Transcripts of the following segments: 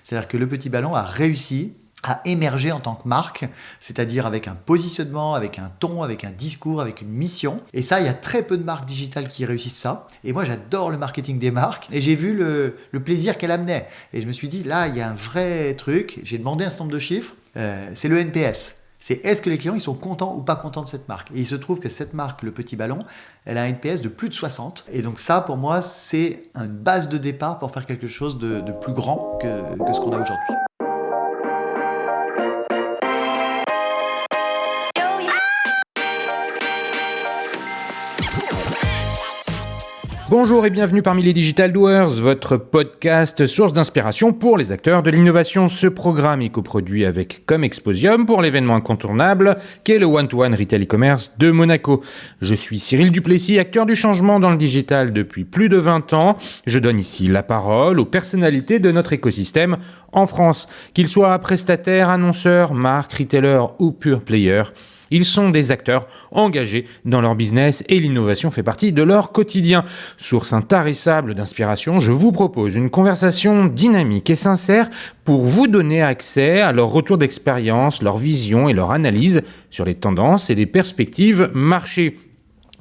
C'est-à-dire que Le Petit Ballon a réussi à émerger en tant que marque, c'est-à-dire avec un positionnement, avec un ton, avec un discours, avec une mission. Et ça, il y a très peu de marques digitales qui réussissent ça. Et moi, j'adore le marketing des marques. Et j'ai vu le plaisir qu'elle amenait. Et je me suis dit, là, il y a un vrai truc. J'ai demandé un certain nombre de chiffres. C'est le NPS. C'est est-ce que les clients ils sont contents ou pas contents de cette marque. Et il se trouve que cette marque, Le Petit Ballon, elle a un NPS de plus de 60. Et donc ça, pour moi, c'est une base de départ pour faire quelque chose de plus grand que ce qu'on a aujourd'hui. Bonjour et bienvenue parmi les Digital Doers, votre podcast source d'inspiration pour les acteurs de l'innovation. Ce programme est coproduit avec Comexposium pour l'événement incontournable qu'est le One-to-One Retail e-commerce de Monaco. Je suis Cyril Duplessis, acteur du changement dans le digital depuis plus de 20 ans. Je donne ici la parole aux personnalités de notre écosystème en France, qu'ils soient prestataires, annonceurs, marques, retailers ou pure players. Ils sont des acteurs engagés dans leur business et l'innovation fait partie de leur quotidien. Source intarissable d'inspiration, je vous propose une conversation dynamique et sincère pour vous donner accès à leur retour d'expérience, leur vision et leur analyse sur les tendances et les perspectives marché.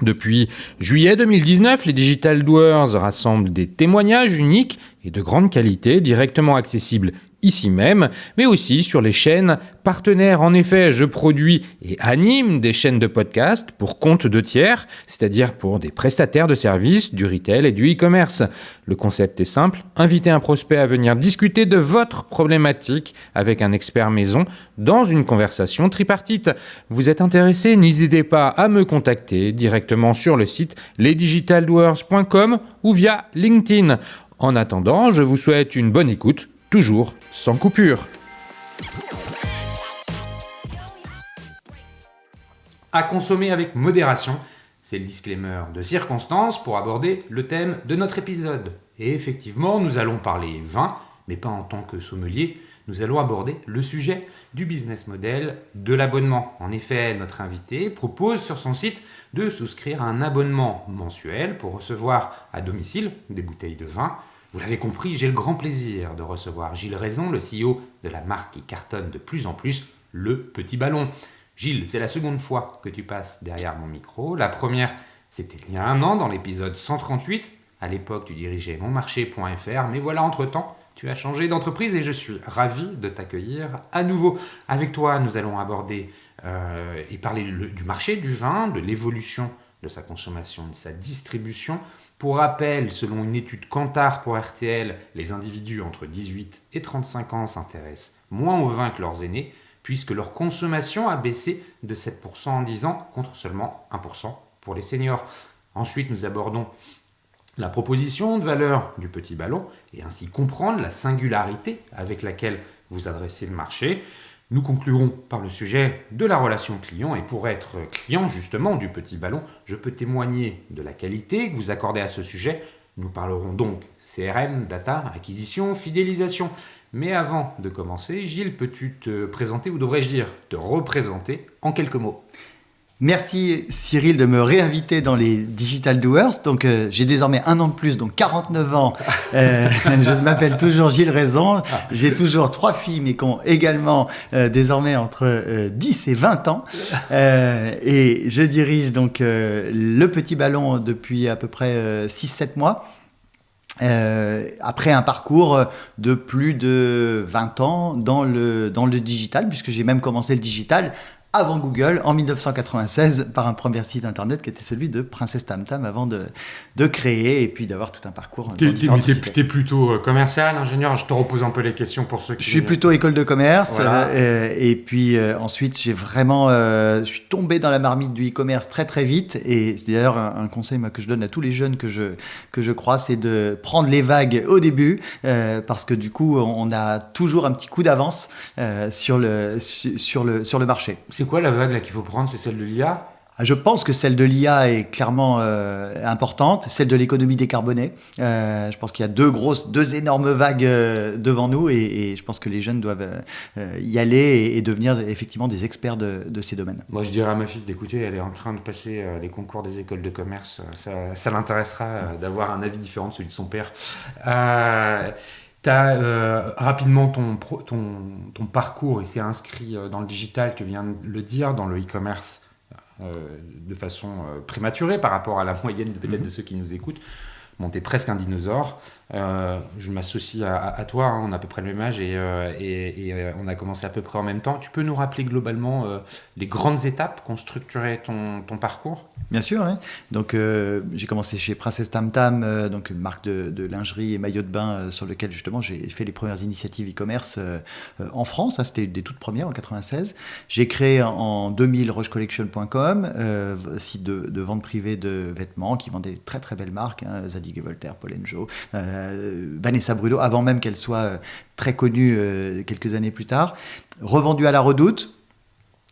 Depuis juillet 2019, les Digital Doers rassemblent des témoignages uniques et de grande qualité, directement accessibles ici même, mais aussi sur les chaînes partenaires. En effet, je produis et anime des chaînes de podcast pour compte de tiers, c'est-à-dire pour des prestataires de services, du retail et du e-commerce. Le concept est simple, inviter un prospect à venir discuter de votre problématique avec un expert maison dans une conversation tripartite. Vous êtes intéressé? N'hésitez pas à me contacter directement sur le site lesdigitaldoers.com ou via LinkedIn. En attendant, je vous souhaite une bonne écoute, toujours sans coupure. À consommer avec modération, c'est le disclaimer de circonstance pour aborder le thème de notre épisode. Et effectivement, nous allons parler vin, mais pas en tant que sommelier. Nous allons aborder le sujet du business model de l'abonnement. En effet, notre invité propose sur son site de souscrire à un abonnement mensuel pour recevoir à domicile des bouteilles de vin. Vous l'avez compris, j'ai le grand plaisir de recevoir Gilles Raison, le CEO de la marque qui cartonne de plus en plus, Le Petit Ballon. Gilles, c'est la seconde fois que tu passes derrière mon micro. La première, c'était il y a 1 an dans l'épisode 138. À l'époque, tu dirigeais monmarché.fr, mais voilà, entre-temps, tu as changé d'entreprise et je suis ravi de t'accueillir à nouveau. Avec toi, nous allons aborder et parler du marché du vin, de l'évolution de sa consommation, de sa distribution. Pour rappel, selon une étude Kantar pour RTL, les individus entre 18 et 35 ans s'intéressent moins au vin que leurs aînés, puisque leur consommation a baissé de 7% en 10 ans, contre seulement 1% pour les seniors. Ensuite, nous abordons la proposition de valeur du Petit Ballon et ainsi comprendre la singularité avec laquelle vous adressez le marché. Nous conclurons par le sujet de la relation client et pour être client justement du Petit Ballon, je peux témoigner de la qualité que vous accordez à ce sujet. Nous parlerons donc CRM, data, acquisition, fidélisation. Mais avant de commencer, Gilles, peux-tu te présenter ou devrais-je dire te représenter en quelques mots ? Merci Cyril de me réinviter dans les Digital Doers. Donc j'ai désormais 1 an de plus, donc 49 ans. Je m'appelle toujours Gilles Raison. J'ai toujours 3 filles, mais qui ont également désormais entre 10 et 20 ans. Et je dirige donc Le Petit Ballon depuis à peu près 6-7 mois. Après un parcours de plus de 20 ans dans le digital, puisque j'ai même commencé le digital avant Google, en 1996, par un premier site internet qui était celui de Princesse Tam Tam, avant de créer et puis d'avoir tout un parcours. T'es plutôt commercial, ingénieur. Je te repose un peu les questions pour ceux qui... Je suis plutôt école de commerce. Voilà. Et puis ensuite, je suis tombé dans la marmite du e-commerce très très vite. Et c'est d'ailleurs un conseil que je donne à tous les jeunes que je crois, c'est de prendre les vagues au début, parce que du coup, on a toujours un petit coup d'avance sur le marché. C'est quoi la vague là qu'il faut prendre? C'est celle de l'IA? Je pense que celle de l'IA est clairement importante, celle de l'économie décarbonée. Je pense qu'il y a deux énormes vagues devant nous et je pense que les jeunes doivent y aller et devenir effectivement des experts de ces domaines. Moi, je dirais à ma fille d'écouter, elle est en train de passer les concours des écoles de commerce. Ça l'intéressera d'avoir un avis différent de celui de son père. Tu as rapidement ton parcours, il s'est inscrit dans le digital, tu viens de le dire, dans le e-commerce de façon prématurée par rapport à la moyenne peut-être de ceux qui nous écoutent. Bon, t'es presque un dinosaure. Je m'associe à toi, hein, on a à peu près le même âge et on a commencé à peu près en même temps. Tu peux nous rappeler globalement les grandes étapes qu'ont structuré ton parcours ? Bien sûr, oui. Donc j'ai commencé chez Princess Tam Tam, donc une marque de lingerie et maillot de bain sur lequel justement j'ai fait les premières initiatives e-commerce en France. Hein, c'était des toutes premières en 96. J'ai créé en 2000 rochecollection.com, site de vente privée de vêtements qui vend des très très belles marques, hein, Zadig & Voltaire, Paul & Joe, Vanessa Bruno, avant même qu'elle soit très connue quelques années plus tard. Revendu à la Redoute.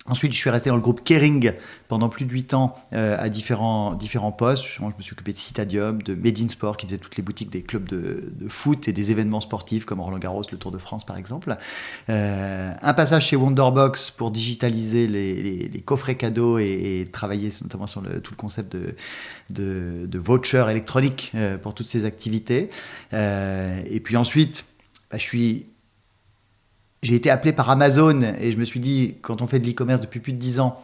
Ensuite, je suis resté dans le groupe Kering pendant plus de 8 ans à différents postes. Je me suis occupé de Citadium, de Made in Sport, qui faisait toutes les boutiques des clubs de foot et des événements sportifs comme Roland-Garros, le Tour de France par exemple. Un passage chez Wonderbox pour digitaliser les coffrets cadeaux et travailler notamment sur tout le concept de voucher électronique pour toutes ces activités. Et puis ensuite, j'ai été appelé par Amazon et je me suis dit, quand on fait de l'e-commerce depuis plus de 10 ans,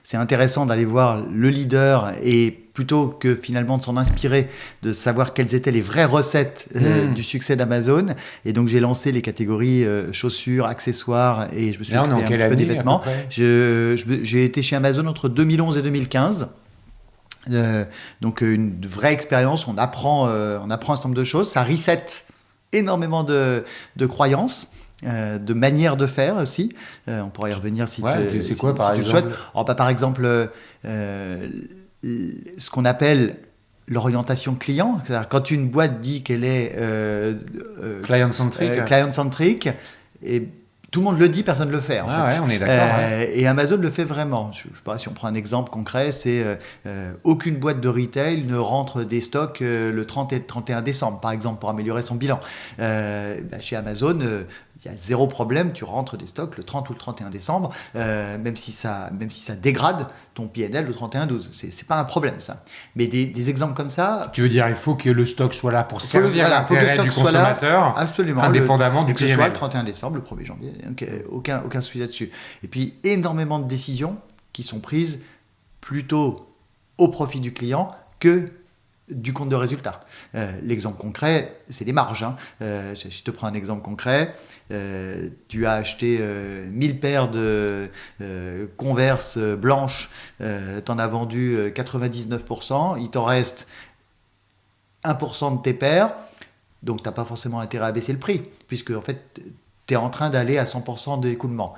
c'est intéressant d'aller voir le leader et plutôt que finalement de s'en inspirer, de savoir quelles étaient les vraies recettes du succès d'Amazon. Et donc j'ai lancé les catégories chaussures, accessoires et je me suis occupé un petit peu des vêtements. J'ai été chez Amazon entre 2011 et 2015. Donc une vraie expérience, on apprend un certain nombre de choses, ça reset énormément de croyances. De manière de faire aussi. On pourra y revenir si c'est quoi, par exemple ? Tu le souhaites. Alors, par exemple, ce qu'on appelle l'orientation client. C'est-à-dire quand une boîte dit qu'elle est client-centric, et tout le monde le dit, personne ne le fait. En fait. Ouais, on est d'accord. Et Amazon le fait vraiment. Je sais pas, si on prend un exemple concret, c'est aucune boîte de retail ne rentre des stocks le 30 et le 31 décembre, par exemple, pour améliorer son bilan. Chez Amazon, il y a zéro problème, tu rentres des stocks le 30 ou le 31 décembre, même si ça dégrade ton PNL le 31-12. C'est pas un problème, ça. Mais des exemples comme ça... Tu veux dire, il faut que le stock soit là pour servir l'intérêt du consommateur, absolument, indépendamment du PNL. Que ce soit le 31 décembre, le 1er janvier, donc, aucun souci là-dessus. Et puis, énormément de décisions qui sont prises plutôt au profit du client que du compte de résultat. L'exemple concret, c'est les marges. Hein. Je te prends un exemple concret. Tu as acheté 1000 paires de Converse blanches, tu en as vendu 99%, il t'en reste 1% de tes paires, donc tu n'as pas forcément intérêt à baisser le prix, puisque en fait, tu es en train d'aller à 100% d'écoulement.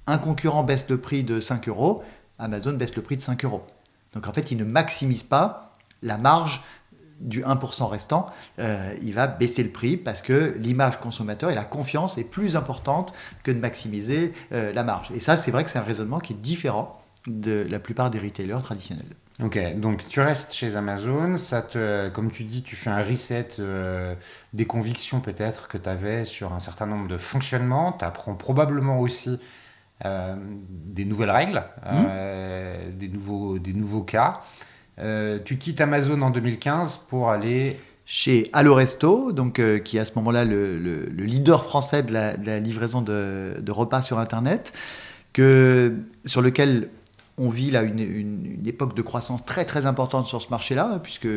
Un concurrent baisse le prix de 5 €, Amazon baisse le prix de 5 €. Donc en fait, il ne maximise pas la marge du 1% restant, il va baisser le prix parce que l'image consommateur et la confiance est plus importante que de maximiser la marge. Et ça, c'est vrai que c'est un raisonnement qui est différent de la plupart des retailers traditionnels. Ok, donc tu restes chez Amazon, comme tu dis, tu fais un reset des convictions peut-être que tu avais sur un certain nombre de fonctionnements, tu apprends probablement aussi des nouvelles règles, des nouveaux cas. Tu quittes Amazon en 2015 pour aller chez Allo Resto, donc, qui est à ce moment-là le leader français de la livraison de repas sur Internet, sur lequel on vit là une époque de croissance très très importante sur ce marché-là, puisque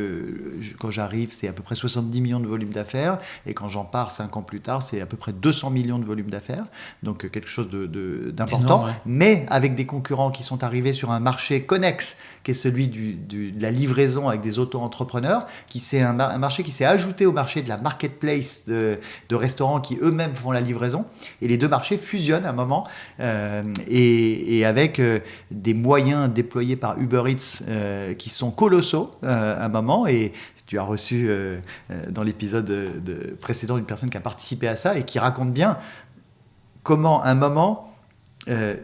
quand j'arrive, c'est à peu près 70 millions de volume d'affaires, et quand j'en pars 5 ans plus tard, c'est à peu près 200 millions de volume d'affaires, donc quelque chose d'important, énorme, ouais. Mais avec des concurrents qui sont arrivés sur un marché connexe, qui est celui de la livraison avec des auto-entrepreneurs, qui c'est un marché qui s'est ajouté au marché de la marketplace de restaurants qui eux-mêmes font la livraison, et les deux marchés fusionnent à un moment, et avec des moyens déployés par Uber Eats qui sont colossaux à un moment, et tu as reçu dans l'épisode précédent une personne qui a participé à ça et qui raconte bien comment à un moment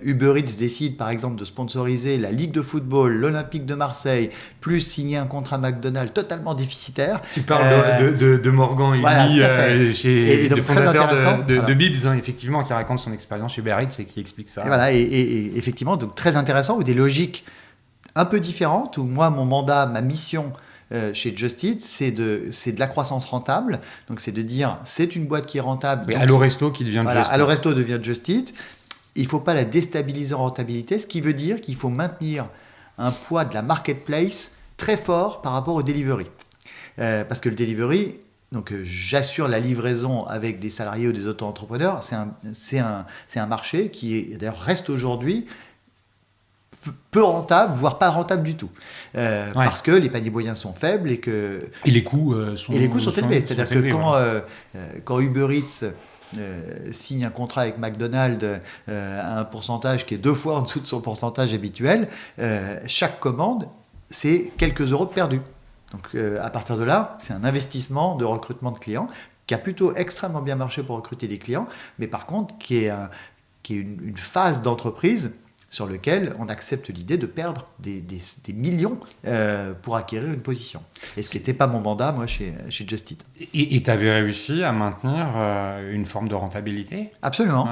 Uber Eats décide par exemple de sponsoriser la Ligue de football, l'Olympique de Marseille, plus signer un contrat McDonald's totalement déficitaire. Tu parles de Morgan et le fondateur de Bibs, hein, effectivement, qui raconte son expérience chez Uber Eats et qui explique ça. Et voilà, et effectivement, donc très intéressant, ou des logiques un peu différentes, où moi, mon mandat, ma mission, chez Just Eat, c'est de la croissance rentable. Donc c'est de dire, c'est une boîte qui est rentable. Oui, Allo Resto qui devient voilà, Just Eat. Allo Resto devient Just Eat. Il ne faut pas la déstabiliser en rentabilité, ce qui veut dire qu'il faut maintenir un poids de la marketplace très fort par rapport au delivery. Parce que le delivery, donc j'assure la livraison avec des salariés ou des auto-entrepreneurs, c'est un marché qui d'ailleurs reste aujourd'hui peu rentable, voire pas rentable du tout. Parce que les paniers moyens sont faibles et que... Et les coûts sont élevés. C'est-à-dire que voilà. quand Uber Eats signe un contrat avec McDonald's à un pourcentage qui est 2 fois en dessous de son pourcentage habituel, chaque commande, c'est quelques euros de perdus. Donc à partir de là, c'est un investissement de recrutement de clients qui a plutôt extrêmement bien marché pour recruter des clients, mais par contre qui est une phase d'entreprise sur laquelle on accepte l'idée de perdre des millions pour acquérir une position. Et ce qui n'était pas mon mandat, moi, chez Just Eat. Et tu avais réussi à maintenir une forme de rentabilité ? Absolument.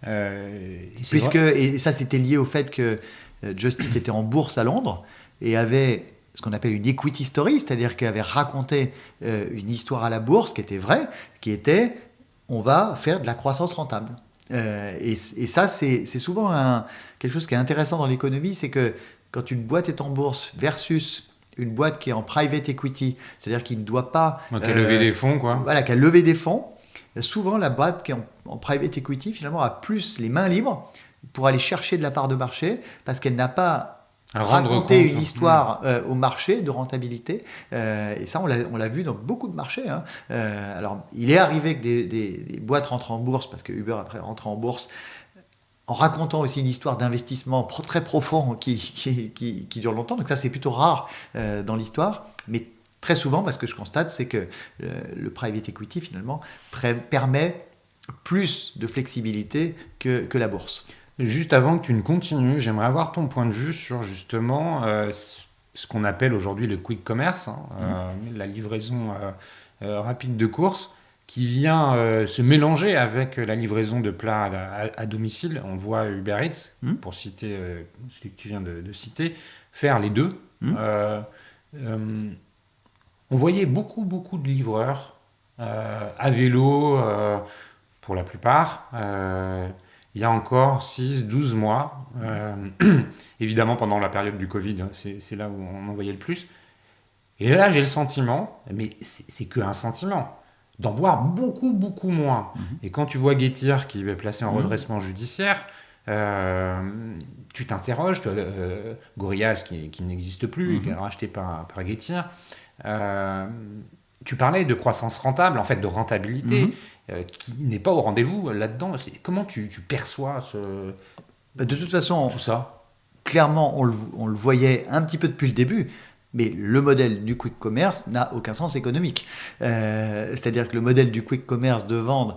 Ouais. Et ça, c'était lié au fait que Just Eat était en bourse à Londres et avait ce qu'on appelle une equity story, c'est-à-dire qu'elle avait raconté une histoire à la bourse qui était vraie, qui était on va faire de la croissance rentable. Et ça, c'est souvent quelque chose qui est intéressant dans l'économie, c'est que quand une boîte est en bourse versus une boîte qui est en private equity, c'est-à-dire qui ne doit pas... qui a levé des fonds, quoi. Voilà, qui a levé des fonds. Souvent, la boîte qui est en private equity, finalement, a plus les mains libres pour aller chercher de la part de marché parce qu'elle n'a pas raconté une histoire au marché de rentabilité. Et ça, on l'a vu dans beaucoup de marchés. Hein. Alors, il est arrivé que des boîtes rentrent en bourse, parce que Uber, après, rentre en bourse, en racontant aussi une histoire d'investissement très profond qui dure longtemps. Donc ça, c'est plutôt rare dans l'histoire. Mais très souvent, parce que je constate, c'est que le private equity, finalement, permet plus de flexibilité que la bourse. Juste avant que tu ne continues, j'aimerais avoir ton point de vue sur justement ce qu'on appelle aujourd'hui le quick commerce, la livraison rapide de courses, qui vient se mélanger avec la livraison de plats à domicile. On voit Uber Eats, pour citer celui que tu viens de citer, faire les deux. On voyait beaucoup de livreurs à vélo, pour la plupart, il y a encore 6-12 mois, évidemment pendant la période du Covid, c'est là où on en voyait le plus. Et là, j'ai le sentiment, mais c'est qu'un sentiment, d'en voir beaucoup moins. Et quand tu vois Getir qui est placé en redressement judiciaire, tu t'interroges, Gorillaz qui n'existe plus, qui est racheté par Getir, tu parlais de croissance rentable, en fait de rentabilité, qui n'est pas au rendez-vous là-dedans. Comment tu perçois de toute façon, tout ça ? Clairement, on le voyait un petit peu depuis le début. Mais le modèle du quick commerce n'a aucun sens économique. C'est-à-dire que le modèle du quick commerce de vendre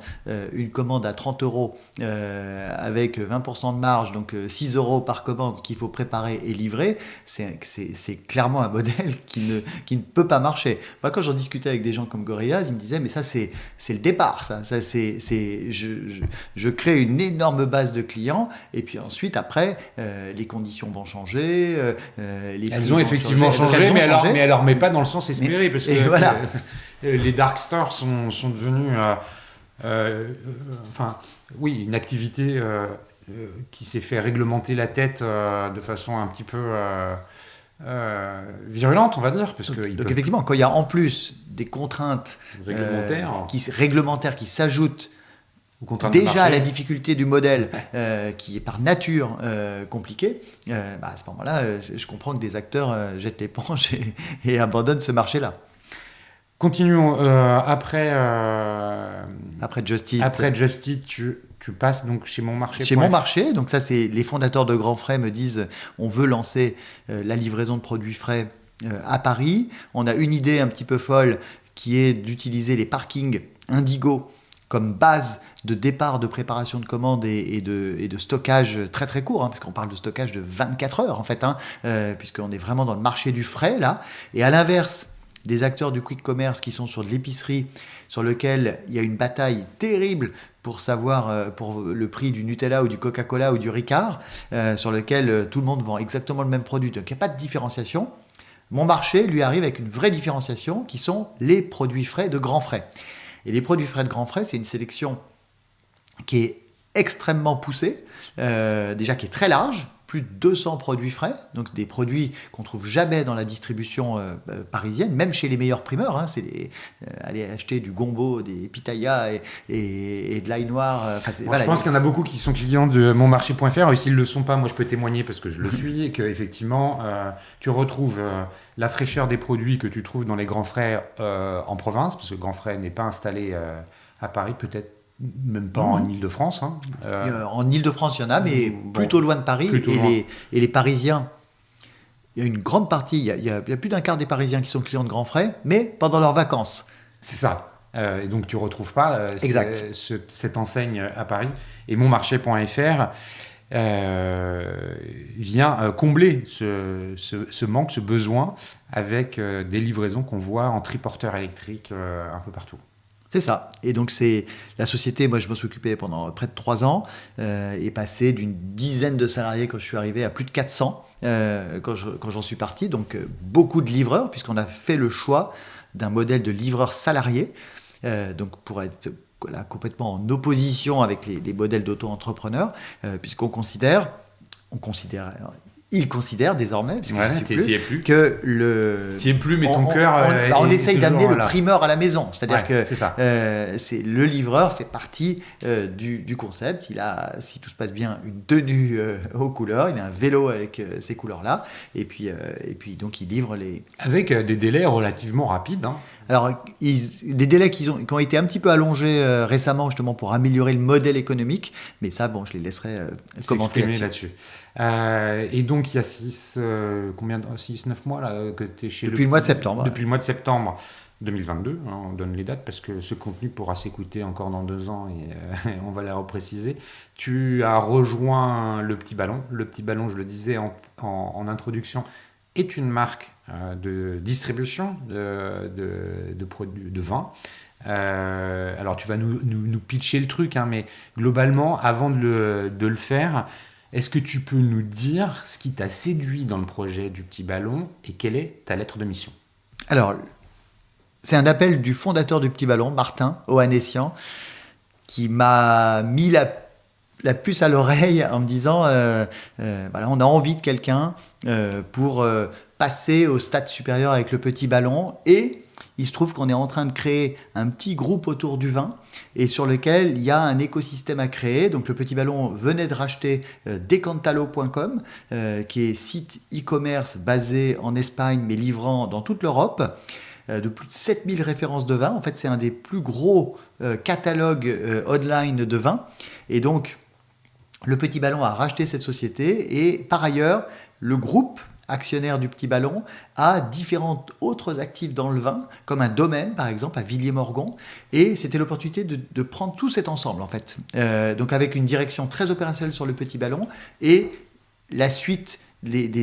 une commande à 30 € avec 20% de marge, donc 6 € par commande qu'il faut préparer et livrer, c'est clairement un modèle qui ne peut pas marcher. Moi, quand j'en discutais avec des gens comme Gorillaz, ils me disaient mais ça c'est le départ, je crée une énorme base de clients et puis ensuite après les conditions vont changer, les elles ont effectivement changé. Mais alors, mais pas dans le sens espéré, parce que voilà. Les dark stores sont devenus, une activité qui s'est fait réglementer la tête de façon un petit peu virulente, on va dire. Parce que donc effectivement, quand il y a en plus des contraintes réglementaires qui s'ajoutent déjà à la difficulté du modèle qui est par nature compliqué, à ce moment-là, je comprends que des acteurs jettent l'éponge et abandonnent ce marché-là. Continuons. Après Just Eat. Après Just Eat, tu passes donc chez Mon Marché. Chez Mon Marché, donc ça c'est les fondateurs de Grand Frais me disent on veut lancer la livraison de produits frais à Paris. On a une idée un petit peu folle qui est d'utiliser les parkings Indigo comme base de départ de préparation de commandes et de stockage très très court, parce qu'on parle de stockage de 24 heures en fait, puisqu'on est vraiment dans le marché du frais là. Et à l'inverse des acteurs du quick commerce qui sont sur de l'épicerie, sur lequel il y a une bataille terrible pour savoir pour le prix du Nutella ou du Coca-Cola ou du Ricard, sur lequel tout le monde vend exactement le même produit, donc il n'y a pas de différenciation. Mon marché, lui, arrive avec une vraie différenciation qui sont les produits frais de grands frais. Et les produits frais de grands frais, c'est une sélection qui est extrêmement poussée, déjà qui est très large, plus de 200 produits frais, donc des produits qu'on trouve jamais dans la distribution parisienne, même chez les meilleurs primeurs. Hein, c'est aller acheter du gombo, des pitayas et de l'ail noir. Je pense qu'il y en a beaucoup qui sont clients de monmarché.fr, et s'ils ne le sont pas, moi je peux témoigner parce que je le suis, et qu'effectivement, tu retrouves la fraîcheur des produits que tu trouves dans les grands frais en province, parce que Grand Frais n'est pas installé à Paris, peut-être même pas en Ile-de-France. Hein. En Ile-de-France, il y en a, mais plutôt loin de Paris. Et les Parisiens, il y a une grande partie, il y a plus d'un quart des Parisiens qui sont clients de grands frais, mais pendant leurs vacances. C'est ça. Et donc tu ne retrouves pas cette enseigne à Paris. Et monmarché.fr vient combler ce manque, ce besoin, avec des livraisons qu'on voit en triporteur électrique un peu partout. C'est ça. Et donc, c'est la société, moi, je m'en suis occupé pendant près de 3 ans, est passée d'une dizaine de salariés quand je suis arrivé à plus de 400 quand j'en suis parti. Donc, beaucoup de livreurs, puisqu'on a fait le choix d'un modèle de livreur salarié. Donc, pour être complètement en opposition avec les modèles d'auto-entrepreneurs, puisqu'on considère, il considère désormais, plus. que le... T'y es plus, mais ton cœur... On essaye d'amener le primeur à la maison. C'est-à-dire que c'est le livreur fait partie du concept. Il a, si tout se passe bien, une tenue aux couleurs. Il a un vélo avec ces couleurs-là. Et puis donc, il livre les... Avec des délais relativement rapides. Hein. Alors, des délais qui ont été un petit peu allongés récemment, justement, pour améliorer le modèle économique. Mais ça, bon, je les laisserai commenter là-dessus. Et donc, il y a 6-9 mois là, que tu es chez Depuis le mois de septembre. Depuis le mois de septembre 2022, hein, on donne les dates parce que ce contenu pourra s'écouter encore dans 2 ans et on va la repréciser. Tu as rejoint Le Petit Ballon. Le Petit Ballon, je le disais en introduction, est une marque de distribution de produits de vin. Alors, tu vas nous pitcher le truc, hein, mais globalement, avant de le faire, est-ce que tu peux nous dire ce qui t'a séduit dans le projet du Petit Ballon et quelle est ta lettre de mission ? Alors, c'est un appel du fondateur du Petit Ballon, Martin Ohanessian, qui m'a mis la puce à l'oreille en me disant voilà, on a envie de quelqu'un pour passer au stade supérieur avec le Petit Ballon, et il se trouve qu'on est en train de créer un petit groupe autour du vin et sur lequel il y a un écosystème à créer. Donc le Petit Ballon venait de racheter Decantalo.com, qui est site e-commerce basé en Espagne mais livrant dans toute l'Europe, de plus de 7000 références de vin. En fait, c'est un des plus gros catalogues online de vin. Et donc, le Petit Ballon a racheté cette société, et par ailleurs, le groupe actionnaire du Petit Ballon a différents autres actifs dans le vin, comme un domaine par exemple à Villiers-Morgon, et c'était l'opportunité de prendre tout cet ensemble en fait. Donc avec une direction très opérationnelle sur le Petit Ballon, et la suite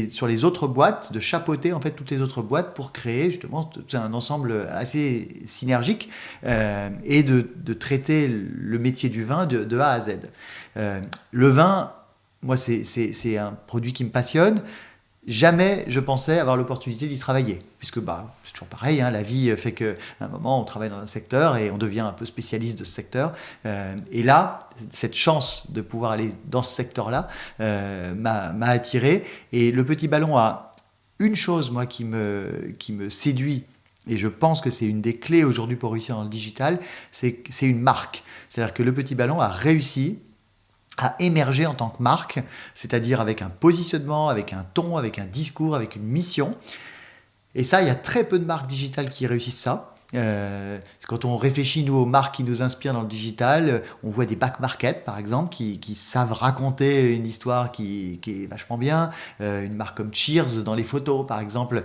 sur les autres boîtes, de chapeauter en fait toutes les autres boîtes pour créer justement un ensemble assez synergique et de traiter le métier du vin de A à Z. Le vin, moi c'est un produit qui me passionne. Jamais je pensais avoir l'opportunité d'y travailler, puisque c'est toujours pareil, hein, la vie fait qu'à un moment on travaille dans un secteur et on devient un peu spécialiste de ce secteur. Et là, cette chance de pouvoir aller dans ce secteur-là m'a attiré. Et le Petit Ballon a une chose, moi, qui me séduit, et je pense que c'est une des clés aujourd'hui pour réussir dans le digital, c'est une marque. C'est-à-dire que le Petit Ballon a réussi à émerger en tant que marque, c'est-à-dire avec un positionnement, avec un ton, avec un discours, avec une mission. Et ça, il y a très peu de marques digitales qui réussissent ça. Quand on réfléchit, nous, aux marques qui nous inspirent dans le digital, on voit des back market, par exemple, qui savent raconter une histoire qui est vachement bien. Une marque comme Cheers, dans les photos, par exemple,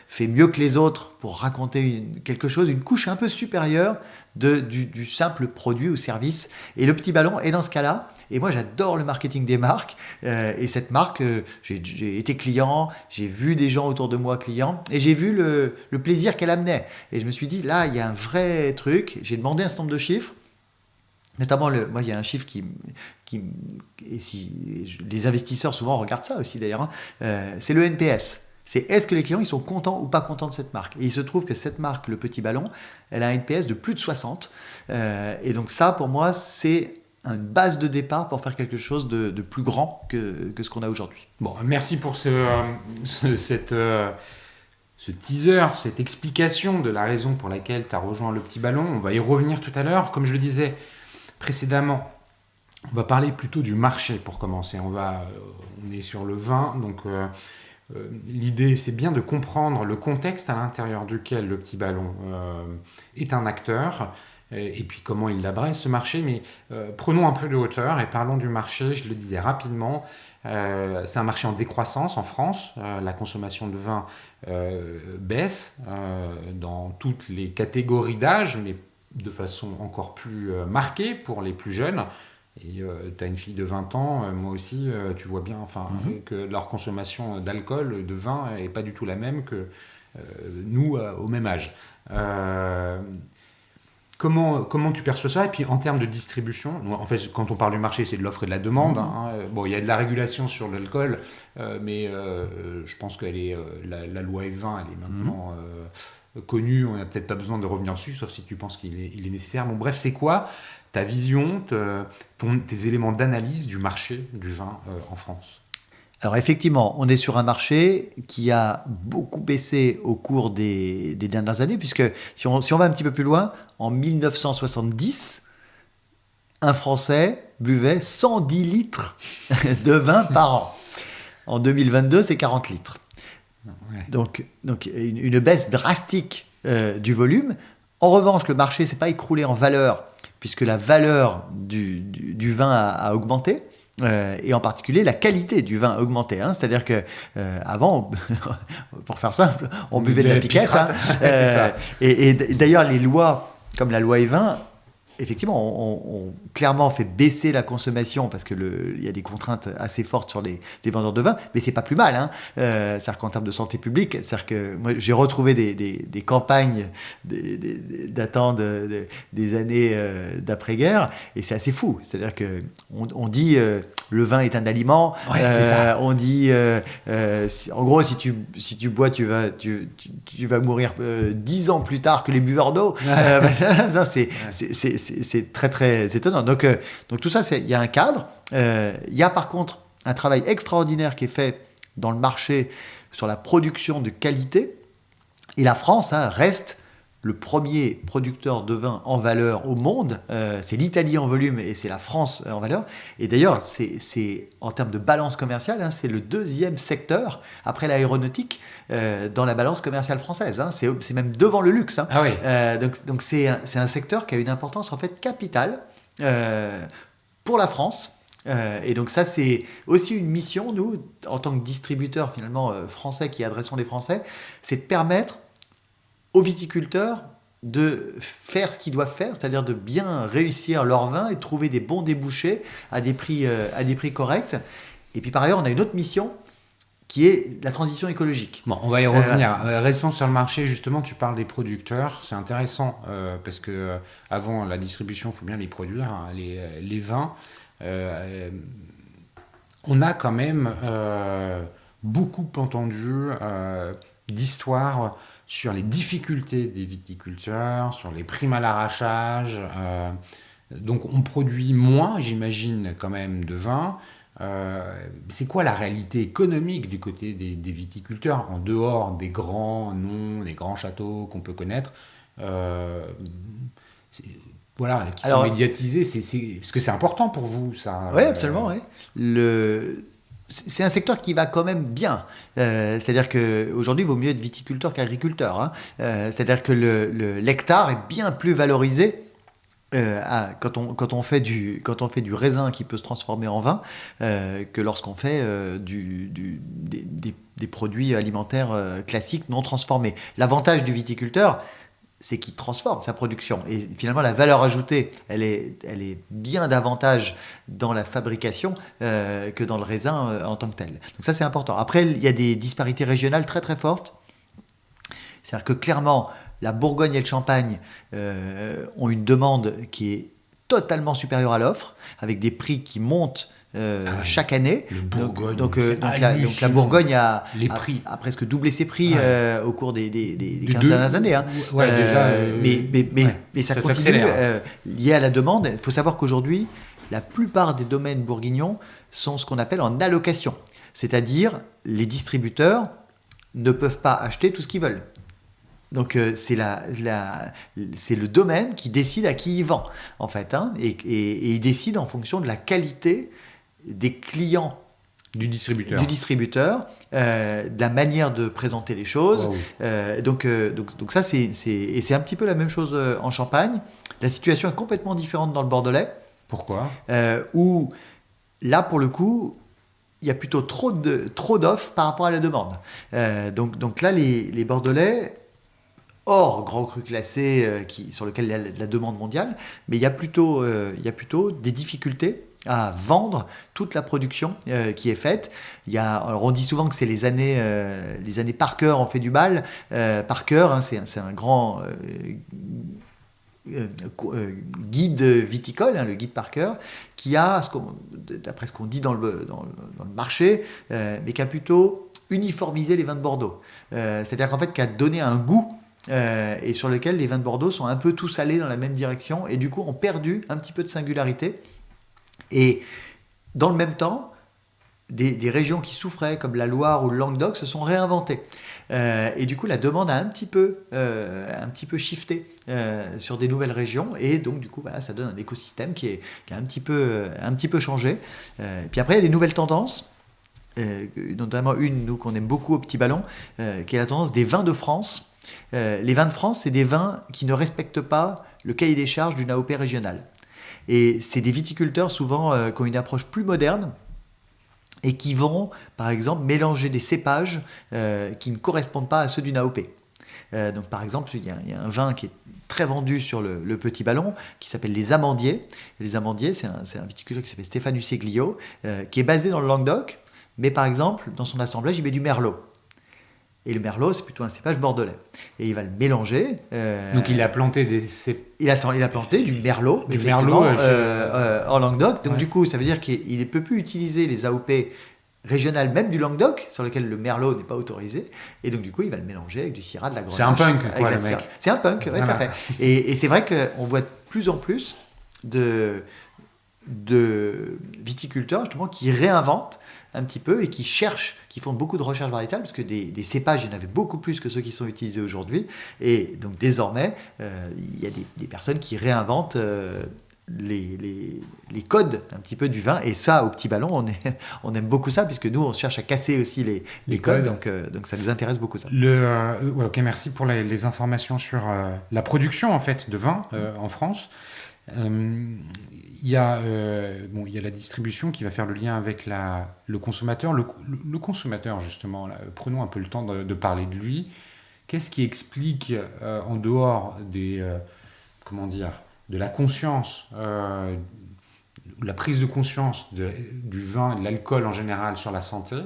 fait mieux que les autres pour raconter quelque chose, une couche un peu supérieure du simple produit ou service. Et le Petit Ballon est dans ce cas-là. Et moi, j'adore le marketing des marques. Et cette marque, j'ai été client, j'ai vu des gens autour de moi clients, et j'ai vu le plaisir qu'elle amenait. Et je me suis dit, là, il y a un vrai truc. J'ai demandé un certain nombre de chiffres. Notamment, moi, il y a un chiffre les investisseurs souvent regardent ça aussi d'ailleurs, hein, c'est le NPS. C'est est-ce que les clients ils sont contents ou pas contents de cette marque. Et il se trouve que cette marque, le Petit Ballon, elle a un NPS de plus de 60. Et donc ça, pour moi, c'est une base de départ pour faire quelque chose de plus grand que ce qu'on a aujourd'hui. Bon, merci pour ce teaser, cette explication de la raison pour laquelle tu as rejoint le Petit Ballon. On va y revenir tout à l'heure. Comme je le disais précédemment, on va parler plutôt du marché pour commencer. On est sur le vin, donc l'idée c'est bien de comprendre le contexte à l'intérieur duquel le Petit Ballon est un acteur et puis comment il l'adresse ce marché. Mais prenons un peu de hauteur et parlons du marché. Je le disais rapidement, c'est un marché en décroissance en France. La consommation de vin baisse dans toutes les catégories d'âge, mais de façon encore plus marquée pour les plus jeunes. Et tu as une fille de 20 ans, moi aussi, tu vois bien que leur consommation d'alcool, de vin, n'est pas du tout la même que nous au même âge. Comment tu perçois ça? Et puis en termes de distribution, en fait, quand on parle du marché, c'est de l'offre et de la demande. Bon, il y a de la régulation sur l'alcool, mais je pense que la loi E20, elle est maintenant connue. On n'a peut-être pas besoin de revenir dessus, sauf si tu penses qu'il est nécessaire. Bon, bref, c'est quoi ta vision, tes éléments d'analyse du marché du vin en France? Alors effectivement, on est sur un marché qui a beaucoup baissé au cours des dernières années, puisque si on va un petit peu plus loin, en 1970, un Français buvait 110 litres de vin par an. En 2022, c'est 40 litres. Ouais. Donc une baisse drastique du volume. En revanche, le marché ne s'est pas écroulé en valeur, puisque la valeur du vin a augmenté. Et en particulier la qualité du vin a augmenté. C'est-à-dire que avant, pour faire simple, on buvait de la piquette. C'est ça. Et d'ailleurs, les lois, comme la loi E20, effectivement, ont clairement fait baisser la consommation parce qu'il y a des contraintes assez fortes sur les vendeurs de vin, mais c'est pas plus mal. C'est-à-dire qu'en termes de santé publique, c'est-à-dire que moi, j'ai retrouvé des campagnes datant des années d'après-guerre, et c'est assez fou. C'est-à-dire qu'on dit le vin est un aliment. Ouais, c'est ça. On dit, en gros, si tu bois, tu vas mourir 10 ans plus tard que les buveurs d'eau. Ça, c'est très très étonnant. Donc tout ça, il y a un cadre. Il y a par contre un travail extraordinaire qui est fait dans le marché sur la production de qualité. Et la France reste le premier producteur de vin en valeur au monde. C'est l'Italie en volume et c'est la France en valeur. Et d'ailleurs, c'est en termes de balance commerciale, c'est le deuxième secteur après l'aéronautique dans la balance commerciale française. C'est même devant le luxe. Ah oui. Donc c'est un secteur qui a une importance en fait capitale pour la France. Et donc ça, c'est aussi une mission, nous, en tant que distributeurs finalement français qui adressons les Français, c'est de permettre aux viticulteurs de faire ce qu'ils doivent faire, c'est-à-dire de bien réussir leur vin et de trouver des bons débouchés à des prix corrects. Et puis par ailleurs, on a une autre mission qui est la transition écologique. Bon, on va y revenir. Restons sur le marché, justement, tu parles des producteurs, c'est intéressant, parce que avant la distribution, il faut bien les produire, les vins. On a quand même beaucoup entendu d'histoires sur les difficultés des viticulteurs, sur les primes à l'arrachage. Donc on produit moins, j'imagine, quand même de vin. C'est quoi la réalité économique du côté des viticulteurs, en dehors des grands noms, des grands châteaux qu'on peut connaître qui sont médiatisés, parce que c'est important pour vous, ça. Oui, absolument. C'est un secteur qui va quand même bien. C'est-à-dire qu'aujourd'hui, il vaut mieux être viticulteur qu'agriculteur. C'est-à-dire que l'hectare est bien plus valorisé quand on fait du raisin qui peut se transformer en vin que lorsqu'on fait des produits alimentaires classiques non transformés. L'avantage du viticulteur, c'est qu'il transforme sa production. Et finalement, la valeur ajoutée, elle est bien davantage dans la fabrication que dans le raisin en tant que tel. Donc ça, c'est important. Après, il y a des disparités régionales très très fortes. C'est-à-dire que clairement, la Bourgogne et le Champagne ont une demande qui est totalement supérieurs à l'offre, avec des prix qui montent chaque année. Le Bourgogne, donc la Bourgogne a presque doublé ses prix au cours des 15 dernières années. Hein. Ouais, mais ça continue lié à la demande. Il faut savoir qu'aujourd'hui, la plupart des domaines bourguignons sont ce qu'on appelle en allocation. C'est-à-dire, les distributeurs ne peuvent pas acheter tout ce qu'ils veulent. Donc, c'est le domaine qui décide à qui il vend, en fait. Hein, et il décide en fonction de la qualité des clients du distributeur, de la manière de présenter les choses. Wow. Donc ça, c'est un petit peu la même chose en Champagne. La situation est complètement différente dans le Bordelais. Pourquoi ? Où, là, pour le coup, il y a plutôt trop d'offres par rapport à la demande. Donc là, les Bordelais, hors Grand Cru classé, sur lequel il y a de la demande mondiale, mais il y a plutôt des difficultés à vendre toute la production qui est faite. Alors on dit souvent que c'est les années Parker ont fait du mal. Parker, hein, c'est un grand guide viticole, hein, le guide Parker, qui a, d'après ce qu'on dit dans le marché, mais qui a plutôt uniformisé les vins de Bordeaux. C'est-à-dire qu'en fait, qui a donné un goût et sur lequel les vins de Bordeaux sont un peu tous allés dans la même direction et du coup ont perdu un petit peu de singularité. Et dans le même temps, des régions qui souffraient, comme la Loire ou le Languedoc, se sont réinventées. Et du coup, la demande a un petit peu shifté sur des nouvelles régions. Et donc, du coup, voilà, ça donne un écosystème qui a un petit peu changé. Et puis après, il y a des nouvelles tendances, notamment une, nous, qu'on aime beaucoup au Petit Ballon, qui est la tendance des vins de France. Les vins de France, c'est des vins qui ne respectent pas le cahier des charges d'une AOP régionale. Et c'est des viticulteurs souvent qui ont une approche plus moderne et qui vont, par exemple, mélanger des cépages qui ne correspondent pas à ceux d'une AOP. Donc, par exemple, il y a un vin qui est très vendu sur le Petit Ballon qui s'appelle les Amandiers. Et les Amandiers, c'est un viticulteur qui s'appelle Stéphane Husseglio, qui est basé dans le Languedoc, mais par exemple, dans son assemblage, il met du Merlot. Et le Merlot, c'est plutôt un cépage bordelais. Et il va le mélanger. Donc il a planté il a planté du Merlot, en Languedoc. Donc du coup, ça veut dire qu'il ne peut plus utiliser les AOP régionales, même du Languedoc, sur lesquelles le Merlot n'est pas autorisé. Et donc du coup, il va le mélanger avec du Syrah, de la Grenache. C'est un punk, quoi, le mec. C'est un punk, oui, tout à fait. Et c'est vrai qu'on voit de plus en plus de viticulteurs, justement, qui réinventent un petit peu et qui font beaucoup de recherche variétale, parce que des cépages, il y en avait beaucoup plus que ceux qui sont utilisés aujourd'hui. Et donc désormais, il y a des personnes qui réinventent les codes un petit peu du vin. Et ça, au Petit Ballon, on aime beaucoup ça, puisque nous, on cherche à casser aussi les codes. Donc ça nous intéresse beaucoup, ça. Ok, merci pour les informations sur la production, en fait, de vin en France. Il y a la distribution qui va faire le lien avec le consommateur. Le consommateur, justement, là, prenons un peu le temps de parler de lui. Qu'est-ce qui explique, en dehors de la conscience, la prise de conscience du vin et de l'alcool en général sur la santé,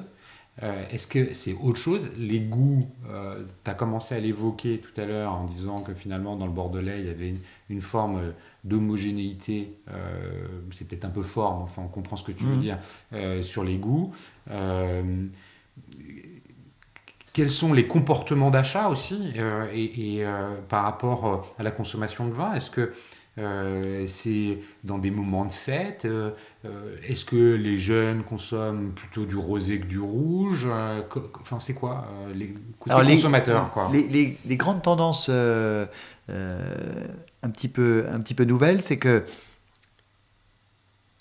est-ce que c'est autre chose ? Les goûts, tu as commencé à l'évoquer tout à l'heure en disant que finalement dans le Bordelais il y avait une forme d'homogénéité, c'est peut-être un peu fort, mais enfin on comprend ce que tu veux dire, sur les goûts. Quels sont les comportements d'achat aussi et par rapport à la consommation de vin ? Est-ce que c'est dans des moments de fête, est-ce que les jeunes consomment plutôt du rosé que du rouge, enfin c'est quoi les consommateurs, quoi. Les grandes tendances un petit peu nouvelles, c'est que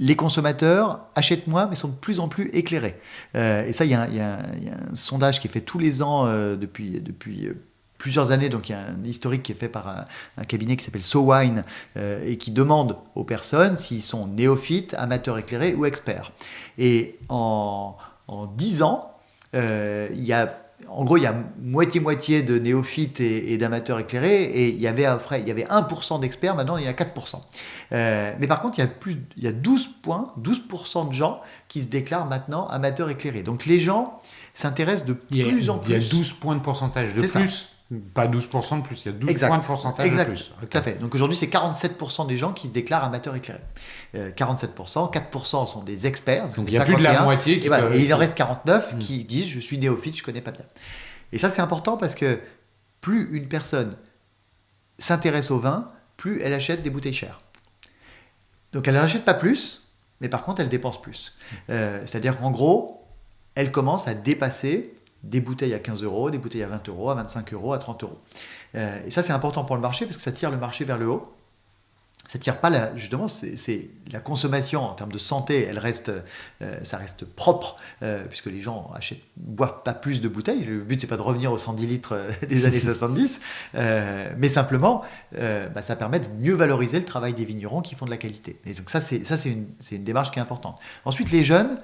les consommateurs achètent moins mais sont de plus en plus éclairés, et ça il y a un sondage qui est fait tous les ans depuis plusieurs années. Donc il y a un historique qui est fait par un cabinet qui s'appelle SoWine et qui demande aux personnes s'ils sont néophytes, amateurs éclairés ou experts. Et en 10 ans, il y a moitié-moitié de néophytes et d'amateurs éclairés, et il y avait 1% d'experts, maintenant il y en a 4%. Mais par contre, il y a 12% de gens qui se déclarent maintenant amateurs éclairés. Donc les gens s'intéressent de plus en plus. Il y a 12 points de pourcentage de plus. Pas 12% de plus, il y a 12 Exact. points de pourcentage Exact. de plus. Tout à fait. Donc aujourd'hui, c'est 47% des gens qui se déclarent amateurs éclairés. 47%, 4% sont des experts. Donc il y a plus de la moitié qui et il en reste 49 qui disent je suis néophyte, je connais pas bien. Et ça, c'est important parce que plus une personne s'intéresse au vin, plus elle achète des bouteilles chères. Donc elle n'achète pas plus, mais par contre elle dépense plus. C'est-à-dire qu'en gros, elle commence à dépasser des bouteilles à 15 euros, des bouteilles à 20 euros, à 25 euros, à 30 euros. Et ça, c'est important pour le marché parce que ça tire le marché vers le haut. Ça tire pas justement, c'est la consommation en termes de santé, ça reste propre puisque les gens boivent pas plus de bouteilles. Le but, c'est pas de revenir aux 110 litres des années 70, mais simplement, ça permet de mieux valoriser le travail des vignerons qui font de la qualité. Et donc c'est une démarche qui est importante. Ensuite, les jeunes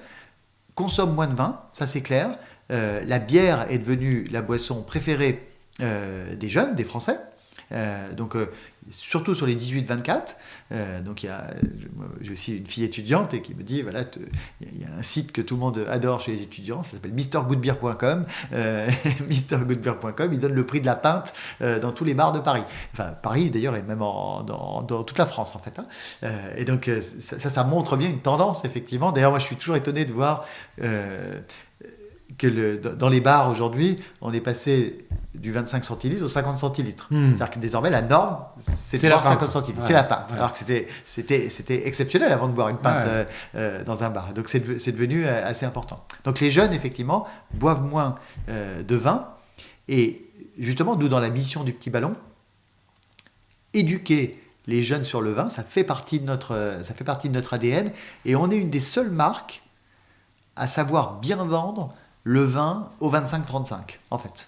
consomment moins de vin, ça c'est clair. La bière est devenue la boisson préférée des jeunes, des Français. Surtout sur les 18-24. J'ai aussi une fille étudiante et qui me dit voilà, il y a un site que tout le monde adore chez les étudiants, ça s'appelle mrgoodbeer.com. mrgoodbeer.com, il donne le prix de la pinte dans tous les bars de Paris. Enfin, Paris d'ailleurs, et même dans toute la France en fait. Et donc, ça montre bien une tendance, effectivement. D'ailleurs, moi je suis toujours étonné de voir que dans les bars aujourd'hui, on est passé du 25 centilitres au 50 centilitres. C'est-à-dire que désormais, la norme, c'est de boire 50 centilitres. Ouais. C'est la pinte. Ouais. Alors que c'était exceptionnel avant de boire une pinte dans un bar. Donc, c'est devenu assez important. Donc, les jeunes, effectivement, boivent moins de vin. Et justement, nous, dans la mission du Petit Ballon, éduquer les jeunes sur le vin, ça fait partie de notre ADN. Et on est une des seules marques à savoir bien vendre le vin au 25-35, en fait.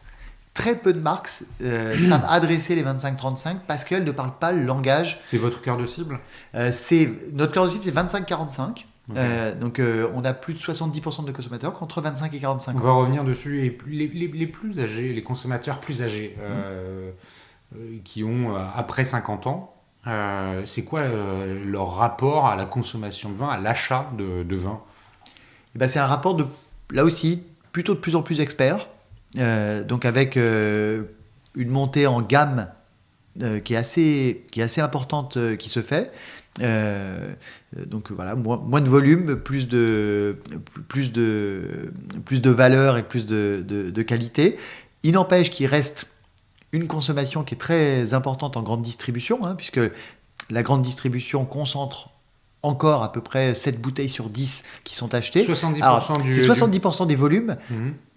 Très peu de marques savent adresser les 25-35 parce qu'elles ne parlent pas le langage. C'est votre cœur de cible ? Notre cœur de cible, c'est 25-45. Okay. Donc, on a plus de 70% de consommateurs contre 25 et 45 ans. On va revenir dessus. Et les plus âgés, les consommateurs plus âgés, qui ont après 50 ans, c'est quoi leur rapport à la consommation de vin, à l'achat de vin ? C'est un rapport là aussi, plutôt de plus en plus expert, donc avec une montée en gamme qui est assez importante qui se fait. Donc voilà, moins de volume, plus de valeur et plus de qualité. Il n'empêche qu'il reste une consommation qui est très importante en grande distribution, puisque la grande distribution concentre encore à peu près 7 bouteilles sur 10 qui sont achetées. 70% Alors, c'est 70% des volumes,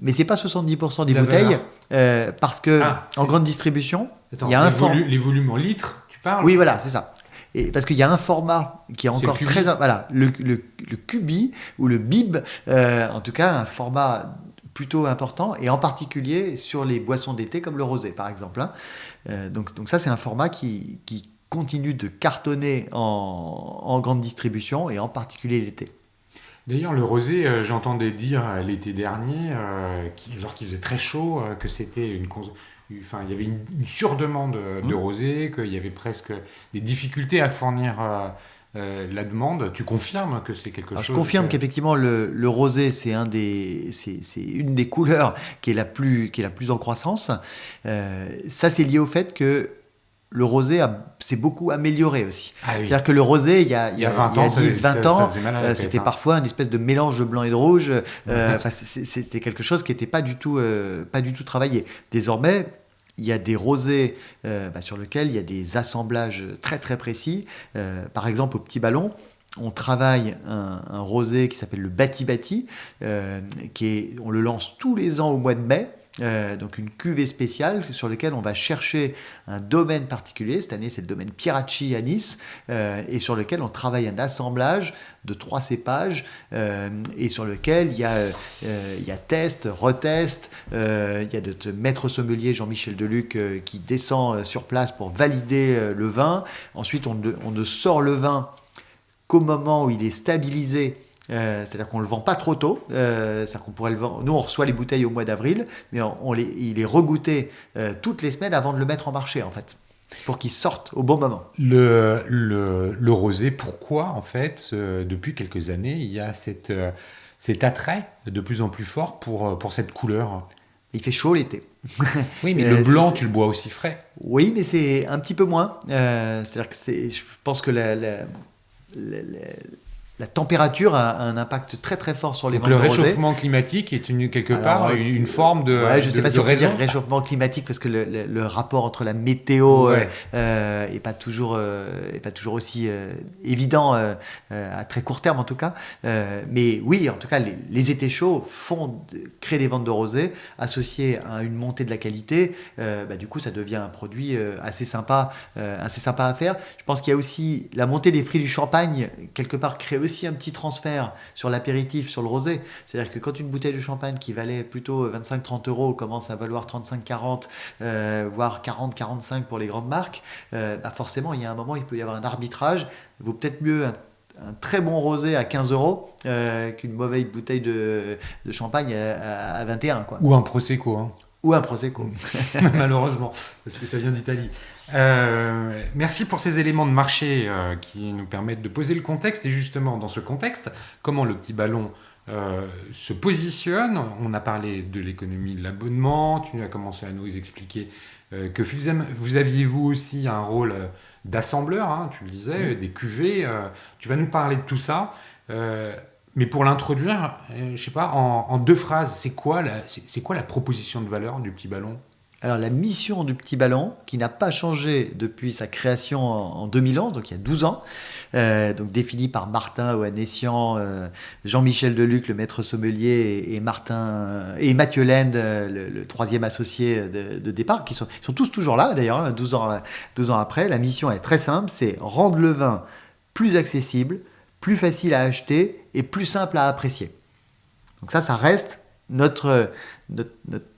mais c'est pas 70% des bouteilles, parce que en grande distribution, il y a les volumes en litres, tu parles ? Oui, voilà, c'est ça. Et parce qu'il y a un format qui est encore très... Voilà, le cubi ou le bib, en tout cas, un format plutôt important, et en particulier sur les boissons d'été comme le rosé, par exemple. Donc ça, c'est un format qui continue de cartonner en grande distribution, et en particulier l'été. D'ailleurs, le rosé, j'entendais dire l'été dernier, lorsqu'il faisait très chaud, que c'était il y avait une surdemande de rosé, qu'il y avait presque des difficultés à fournir la demande. Tu confirmes que c'est quelque chose ? Je confirme qu'effectivement le rosé, c'est une des couleurs qui est la plus en croissance. Ça, c'est lié au fait que le rosé s'est beaucoup amélioré aussi. Ah oui. C'est-à-dire que le rosé, il y a 10-20 ans, c'était parfois une espèce de mélange de blanc et de rouge. C'était quelque chose qui n'était pas du tout travaillé. Désormais, il y a des rosés sur lesquels il y a des assemblages très très précis. Par exemple, au Petit Ballon, on travaille un rosé qui s'appelle le Bati Bati, on le lance tous les ans au mois de mai. Donc une cuvée spéciale sur laquelle on va chercher un domaine particulier. Cette année, c'est le domaine Pieracci à Nice, et sur lequel on travaille un assemblage de 3 cépages, et sur lequel il y a test, retest, il y a notre maître sommelier Jean-Michel Deluc qui descend sur place pour valider le vin. Ensuite, on ne sort le vin qu'au moment où il est stabilisé. C'est-à-dire qu'on ne le vend pas trop tôt. C'est-à-dire qu'on pourrait le vendre. Nous, on reçoit les bouteilles au mois d'avril, mais il est regoûté toutes les semaines avant de le mettre en marché, en fait, pour qu'il sorte au bon moment. Le rosé, pourquoi, en fait, depuis quelques années, il y a cet attrait de plus en plus fort pour cette couleur ? Il fait chaud l'été. Oui, mais le blanc, tu le bois aussi frais. Oui, mais c'est un petit peu moins. C'est-à-dire que je pense que la- la température a un impact très très fort sur les Donc ventes le de rosé. réchauffement climatique est quelque part Alors, une forme ouais, je ne sais pas si de on peut raison. dire réchauffement climatique parce que le rapport entre la météo Ouais. est pas toujours aussi évident à très court terme en tout cas. Mais oui, en tout cas, les étés chauds créent des ventes de rosé associées à une montée de la qualité. Du coup, ça devient un produit assez sympa à faire. Je pense qu'il y a aussi la montée des prix du champagne quelque part crée aussi un petit transfert sur l'apéritif, sur le rosé. C'est-à-dire que quand une bouteille de champagne qui valait plutôt 25-30 euros commence à valoir 35-40, voire 40-45 pour les grandes marques, forcément, il y a un moment, il peut y avoir un arbitrage. Il vaut peut-être mieux un très bon rosé à 15 euros qu'une mauvaise bouteille de champagne à 21, quoi. Ou un prosecco, hein. Ou un prosecco. Malheureusement, parce que ça vient d'Italie. Merci pour ces éléments de marché qui nous permettent de poser le contexte. Et justement, dans ce contexte, comment le petit ballon se positionne. On a parlé de l'économie de l'abonnement. Tu as commencé à nous expliquer que vous aviez vous aussi un rôle d'assembleur, hein, tu le disais, des cuvées. Tu vas nous parler de tout ça. Mais pour l'introduire, je sais pas, en deux phrases, c'est quoi la proposition de valeur du petit ballon? Alors la mission du petit ballon, qui n'a pas changé depuis sa création en 2011, donc il y a 12 ans, donc définie par Martin Ohanessian, Jean-Michel Deluc, le maître sommelier, et Mathieu Lend, le troisième associé de départ, ils sont tous toujours là d'ailleurs, hein, 12 ans après. La mission est très simple, c'est rendre le vin plus accessible, plus facile à acheter et plus simple à apprécier. Donc ça reste notre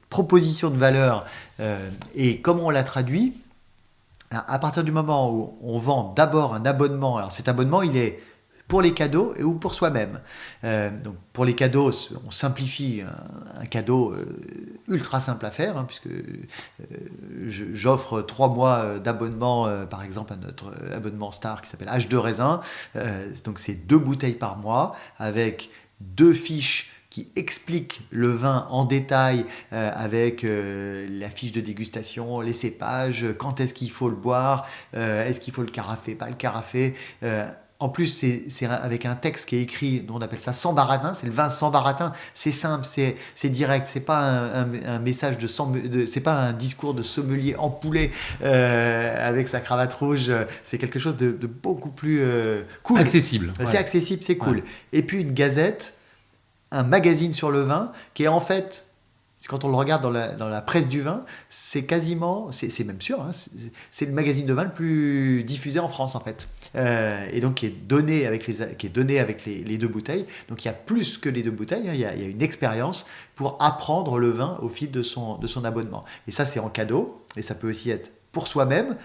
proposition de valeur. Et comment on la traduit? À partir du moment où on vend d'abord un abonnement, alors cet abonnement, il est pour les cadeaux ou pour soi-même. Donc pour les cadeaux, on simplifie un cadeau ultra simple à faire, hein, puisque j'offre 3 mois d'abonnement, par exemple à notre abonnement Star qui s'appelle H2 Raisin. Donc c'est 2 bouteilles par mois avec 2 fiches qui explique le vin en détail avec la fiche de dégustation, les cépages, quand est-ce qu'il faut le boire, est-ce qu'il faut le carafer, pas le carafer. En plus, c'est avec un texte qui est écrit, on appelle ça sans baratin, c'est le vin sans baratin. C'est simple, c'est direct, c'est pas un message c'est pas un discours de sommelier empoulé avec sa cravate rouge. C'est quelque chose de beaucoup plus cool. Accessible. C'est accessible, c'est cool. Ouais. Et puis une gazette, un magazine sur le vin, qui est en fait, quand on le regarde dans la presse du vin, c'est quasiment, c'est même sûr, hein, c'est le magazine de vin le plus diffusé en France en fait. Et donc qui est donné avec les 2 bouteilles. Donc il y a plus que les 2 bouteilles, hein, il y a une expérience pour apprendre le vin au fil de son abonnement. Et ça c'est en cadeau, et ça peut aussi être pour soi-même,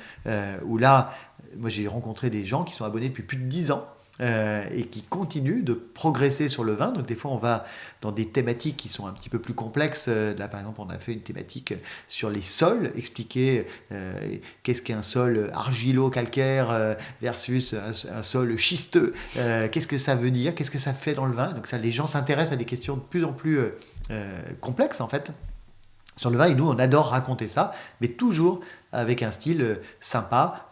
où là, moi j'ai rencontré des gens qui sont abonnés depuis plus de 10 ans, et qui continue de progresser sur le vin. Donc des fois on va dans des thématiques qui sont un petit peu plus complexes. Là par exemple on a fait une thématique sur les sols, expliquer qu'est-ce qu'un sol argilo-calcaire versus un sol schisteux, qu'est-ce que ça veut dire, qu'est-ce que ça fait dans le vin. Donc ça, les gens s'intéressent à des questions de plus en plus complexes en fait sur le vin, et nous on adore raconter ça, mais toujours avec un style sympa,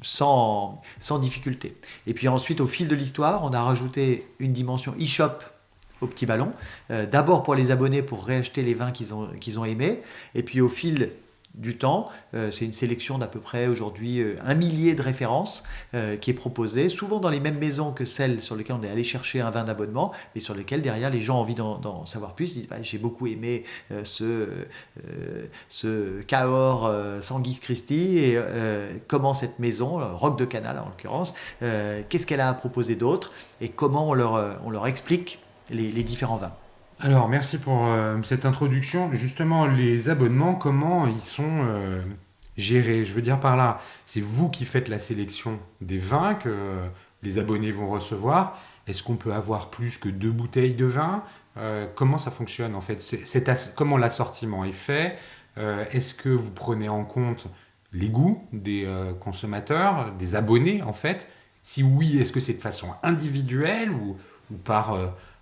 sans difficulté. Et puis ensuite, au fil de l'histoire, on a rajouté une dimension e-shop au petit ballon. D'abord pour les abonnés, pour réacheter les vins qu'ils ont aimés. Et puis au fil du temps, c'est une sélection d'à peu près aujourd'hui 1 millier de références qui est proposée, souvent dans les mêmes maisons que celles sur lesquelles on est allé chercher un vin d'abonnement, mais sur lesquelles derrière les gens ont envie d'en savoir plus. Ils disent j'ai beaucoup aimé ce Cahors Sanguis Christi, et comment cette maison, Roc de Canal en l'occurrence, qu'est-ce qu'elle a à proposer d'autre, et comment on leur explique les différents vins. Alors, merci pour cette introduction. Justement, les abonnements, comment ils sont gérés? Je veux dire par là, c'est vous qui faites la sélection des vins que les abonnés vont recevoir. Est-ce qu'on peut avoir plus que 2 bouteilles de vin? Comment ça fonctionne en fait? Comment l'assortiment est fait? Est-ce que vous prenez en compte les goûts des consommateurs, des abonnés en fait? Si oui, est-ce que c'est de façon individuelle ou par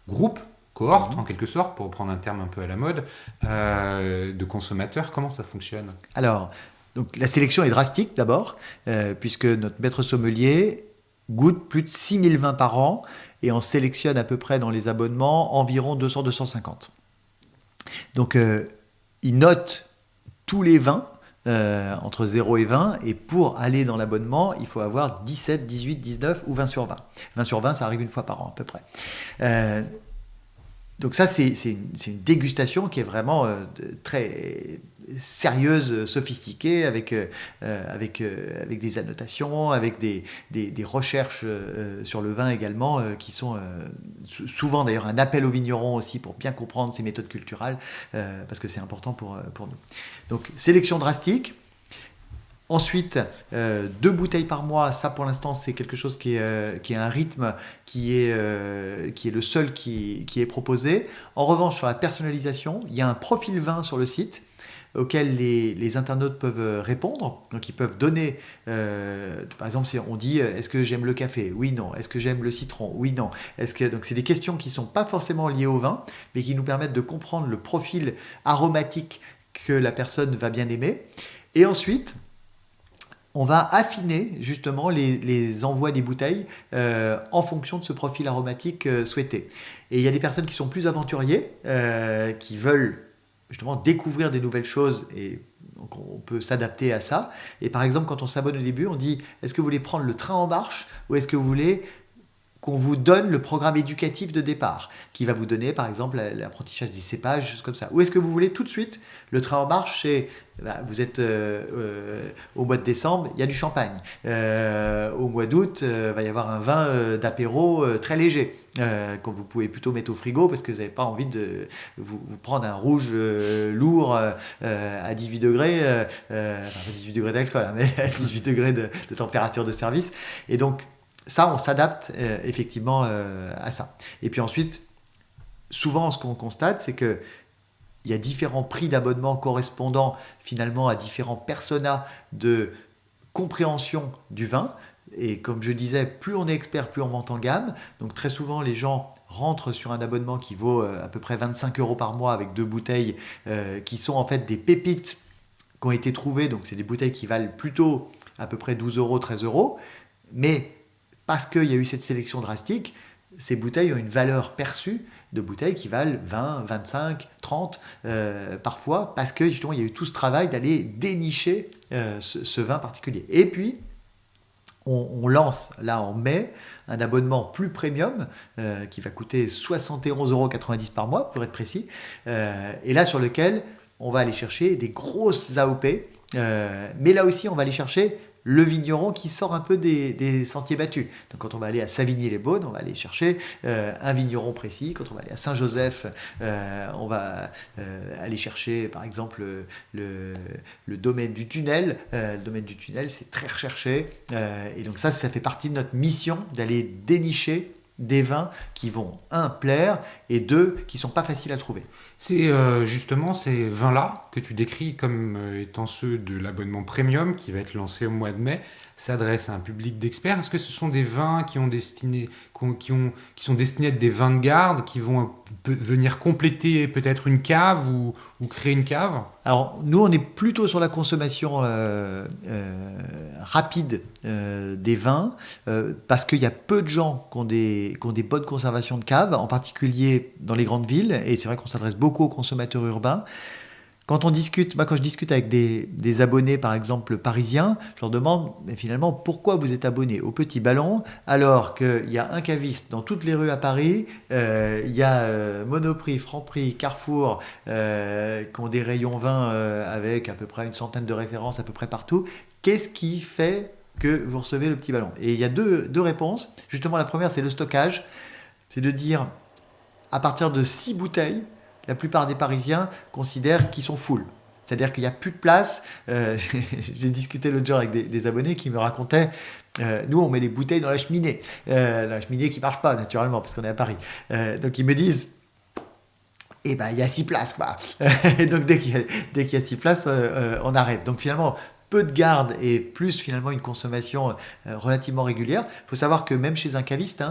groupe? cohorte, en quelque sorte, pour reprendre un terme un peu à la mode, de consommateurs. Comment ça fonctionne ? Alors, donc, la sélection est drastique d'abord, puisque notre maître sommelier goûte plus de 6000 vins par an et on sélectionne à peu près dans les abonnements environ 200-250. Donc, il note tous les vins entre 0 et 20, et pour aller dans l'abonnement, il faut avoir 17, 18, 19 ou 20 sur 20. 20 sur 20, ça arrive une fois par an à peu près. Donc ça, c'est une dégustation qui est vraiment très sérieuse, sophistiquée, avec des annotations, avec des recherches sur le vin également, qui sont souvent d'ailleurs un appel aux vignerons aussi pour bien comprendre ces méthodes culturales, parce que c'est important pour nous. Donc sélection drastique. Ensuite, 2 bouteilles par mois, ça pour l'instant c'est quelque chose qui est un rythme qui est le seul qui est proposé. En revanche, sur la personnalisation, il y a un profil vin sur le site auquel les internautes peuvent répondre. Donc ils peuvent donner, par exemple, si on dit est-ce que j'aime le café ? Oui, non. Est-ce que j'aime le citron ? Oui, non. Donc c'est des questions qui ne sont pas forcément liées au vin, mais qui nous permettent de comprendre le profil aromatique que la personne va bien aimer. Et ensuite, on va affiner justement les envois des bouteilles en fonction de ce profil aromatique souhaité. Et il y a des personnes qui sont plus aventuriers, qui veulent justement découvrir des nouvelles choses, et donc on peut s'adapter à ça. Et par exemple, quand on s'abonne au début, on dit est-ce que vous voulez prendre le train en marche ou est-ce que vous voulez qu'on vous donne le programme éducatif de départ, qui va vous donner par exemple l'apprentissage des cépages, choses comme ça. Ou est-ce que vous voulez tout de suite le train en marche, vous êtes au mois de décembre, il y a du champagne. Au mois d'août, il va y avoir un vin d'apéro très léger, que vous pouvez plutôt mettre au frigo parce que vous n'avez pas envie de vous prendre un rouge lourd à 18 degrés, enfin 18 degrés d'alcool, hein, mais à 18 degrés de température de service. Et donc, ça, on s'adapte effectivement à ça. Et puis ensuite, souvent, ce qu'on constate, c'est qu'il y a différents prix d'abonnement correspondant finalement à différents personas de compréhension du vin. Et comme je disais, plus on est expert, plus on monte en gamme. Donc très souvent, les gens rentrent sur un abonnement qui vaut à peu près 25 € par mois avec 2 bouteilles qui sont en fait des pépites qui ont été trouvées. Donc c'est des bouteilles qui valent plutôt à peu près 12 €, 13 €. Mais parce qu'il y a eu cette sélection drastique, ces bouteilles ont une valeur perçue de bouteilles qui valent 20, 25, 30 parfois, parce que justement il y a eu tout ce travail d'aller dénicher ce vin particulier. Et puis, on lance là en mai un abonnement plus premium qui va coûter 71,90 € par mois, pour être précis, et là sur lequel on va aller chercher des grosses AOP, mais là aussi on va aller chercher le vigneron qui sort un peu des sentiers battus. Donc quand on va aller à Savigny-les-Beaunes, on va aller chercher un vigneron précis. Quand on va aller à Saint-Joseph, on va aller chercher par exemple le domaine du Tunnel. Le domaine du Tunnel, c'est très recherché. Et donc ça fait partie de notre mission d'aller dénicher des vins qui vont, un, plaire, et deux, qui ne sont pas faciles à trouver. C'est justement ces vins-là que tu décris comme étant ceux de l'abonnement premium qui va être lancé au mois de mai, s'adressent à un public d'experts. Est-ce que ce sont des vins qui sont destinés à être des vins de garde, qui vont venir compléter peut-être une cave ou créer une cave ? Alors, nous, on est plutôt sur la consommation rapide des vins, parce qu'il y a peu de gens qui ont des bonnes conservations de cave, en particulier dans les grandes villes, et c'est vrai qu'on s'adresse beaucoup aux consommateurs urbains. Quand je discute avec des abonnés, par exemple parisiens, je leur demande mais finalement pourquoi vous êtes abonné au Petit Ballon alors qu'il y a un caviste dans toutes les rues à Paris, il y a Monoprix, Franprix, Carrefour qui ont des rayons vin avec à peu près une centaine de références à peu près partout. Qu'est-ce qui fait que vous recevez le Petit Ballon ? Et il y a deux réponses. Justement, la première, c'est le stockage. C'est de dire à partir de 6 bouteilles, la plupart des Parisiens considèrent qu'ils sont full. C'est-à-dire qu'il n'y a plus de place. J'ai discuté l'autre jour avec des abonnés qui me racontaient nous, on met les bouteilles dans la cheminée. La cheminée qui ne marche pas, naturellement, parce qu'on est à Paris. Donc, ils me disent il y a 6 places, quoi. Et donc, dès qu'il y a 6 places, on arrête. Donc, finalement, peu de garde et plus, finalement, une consommation relativement régulière. Il faut savoir que même chez un caviste,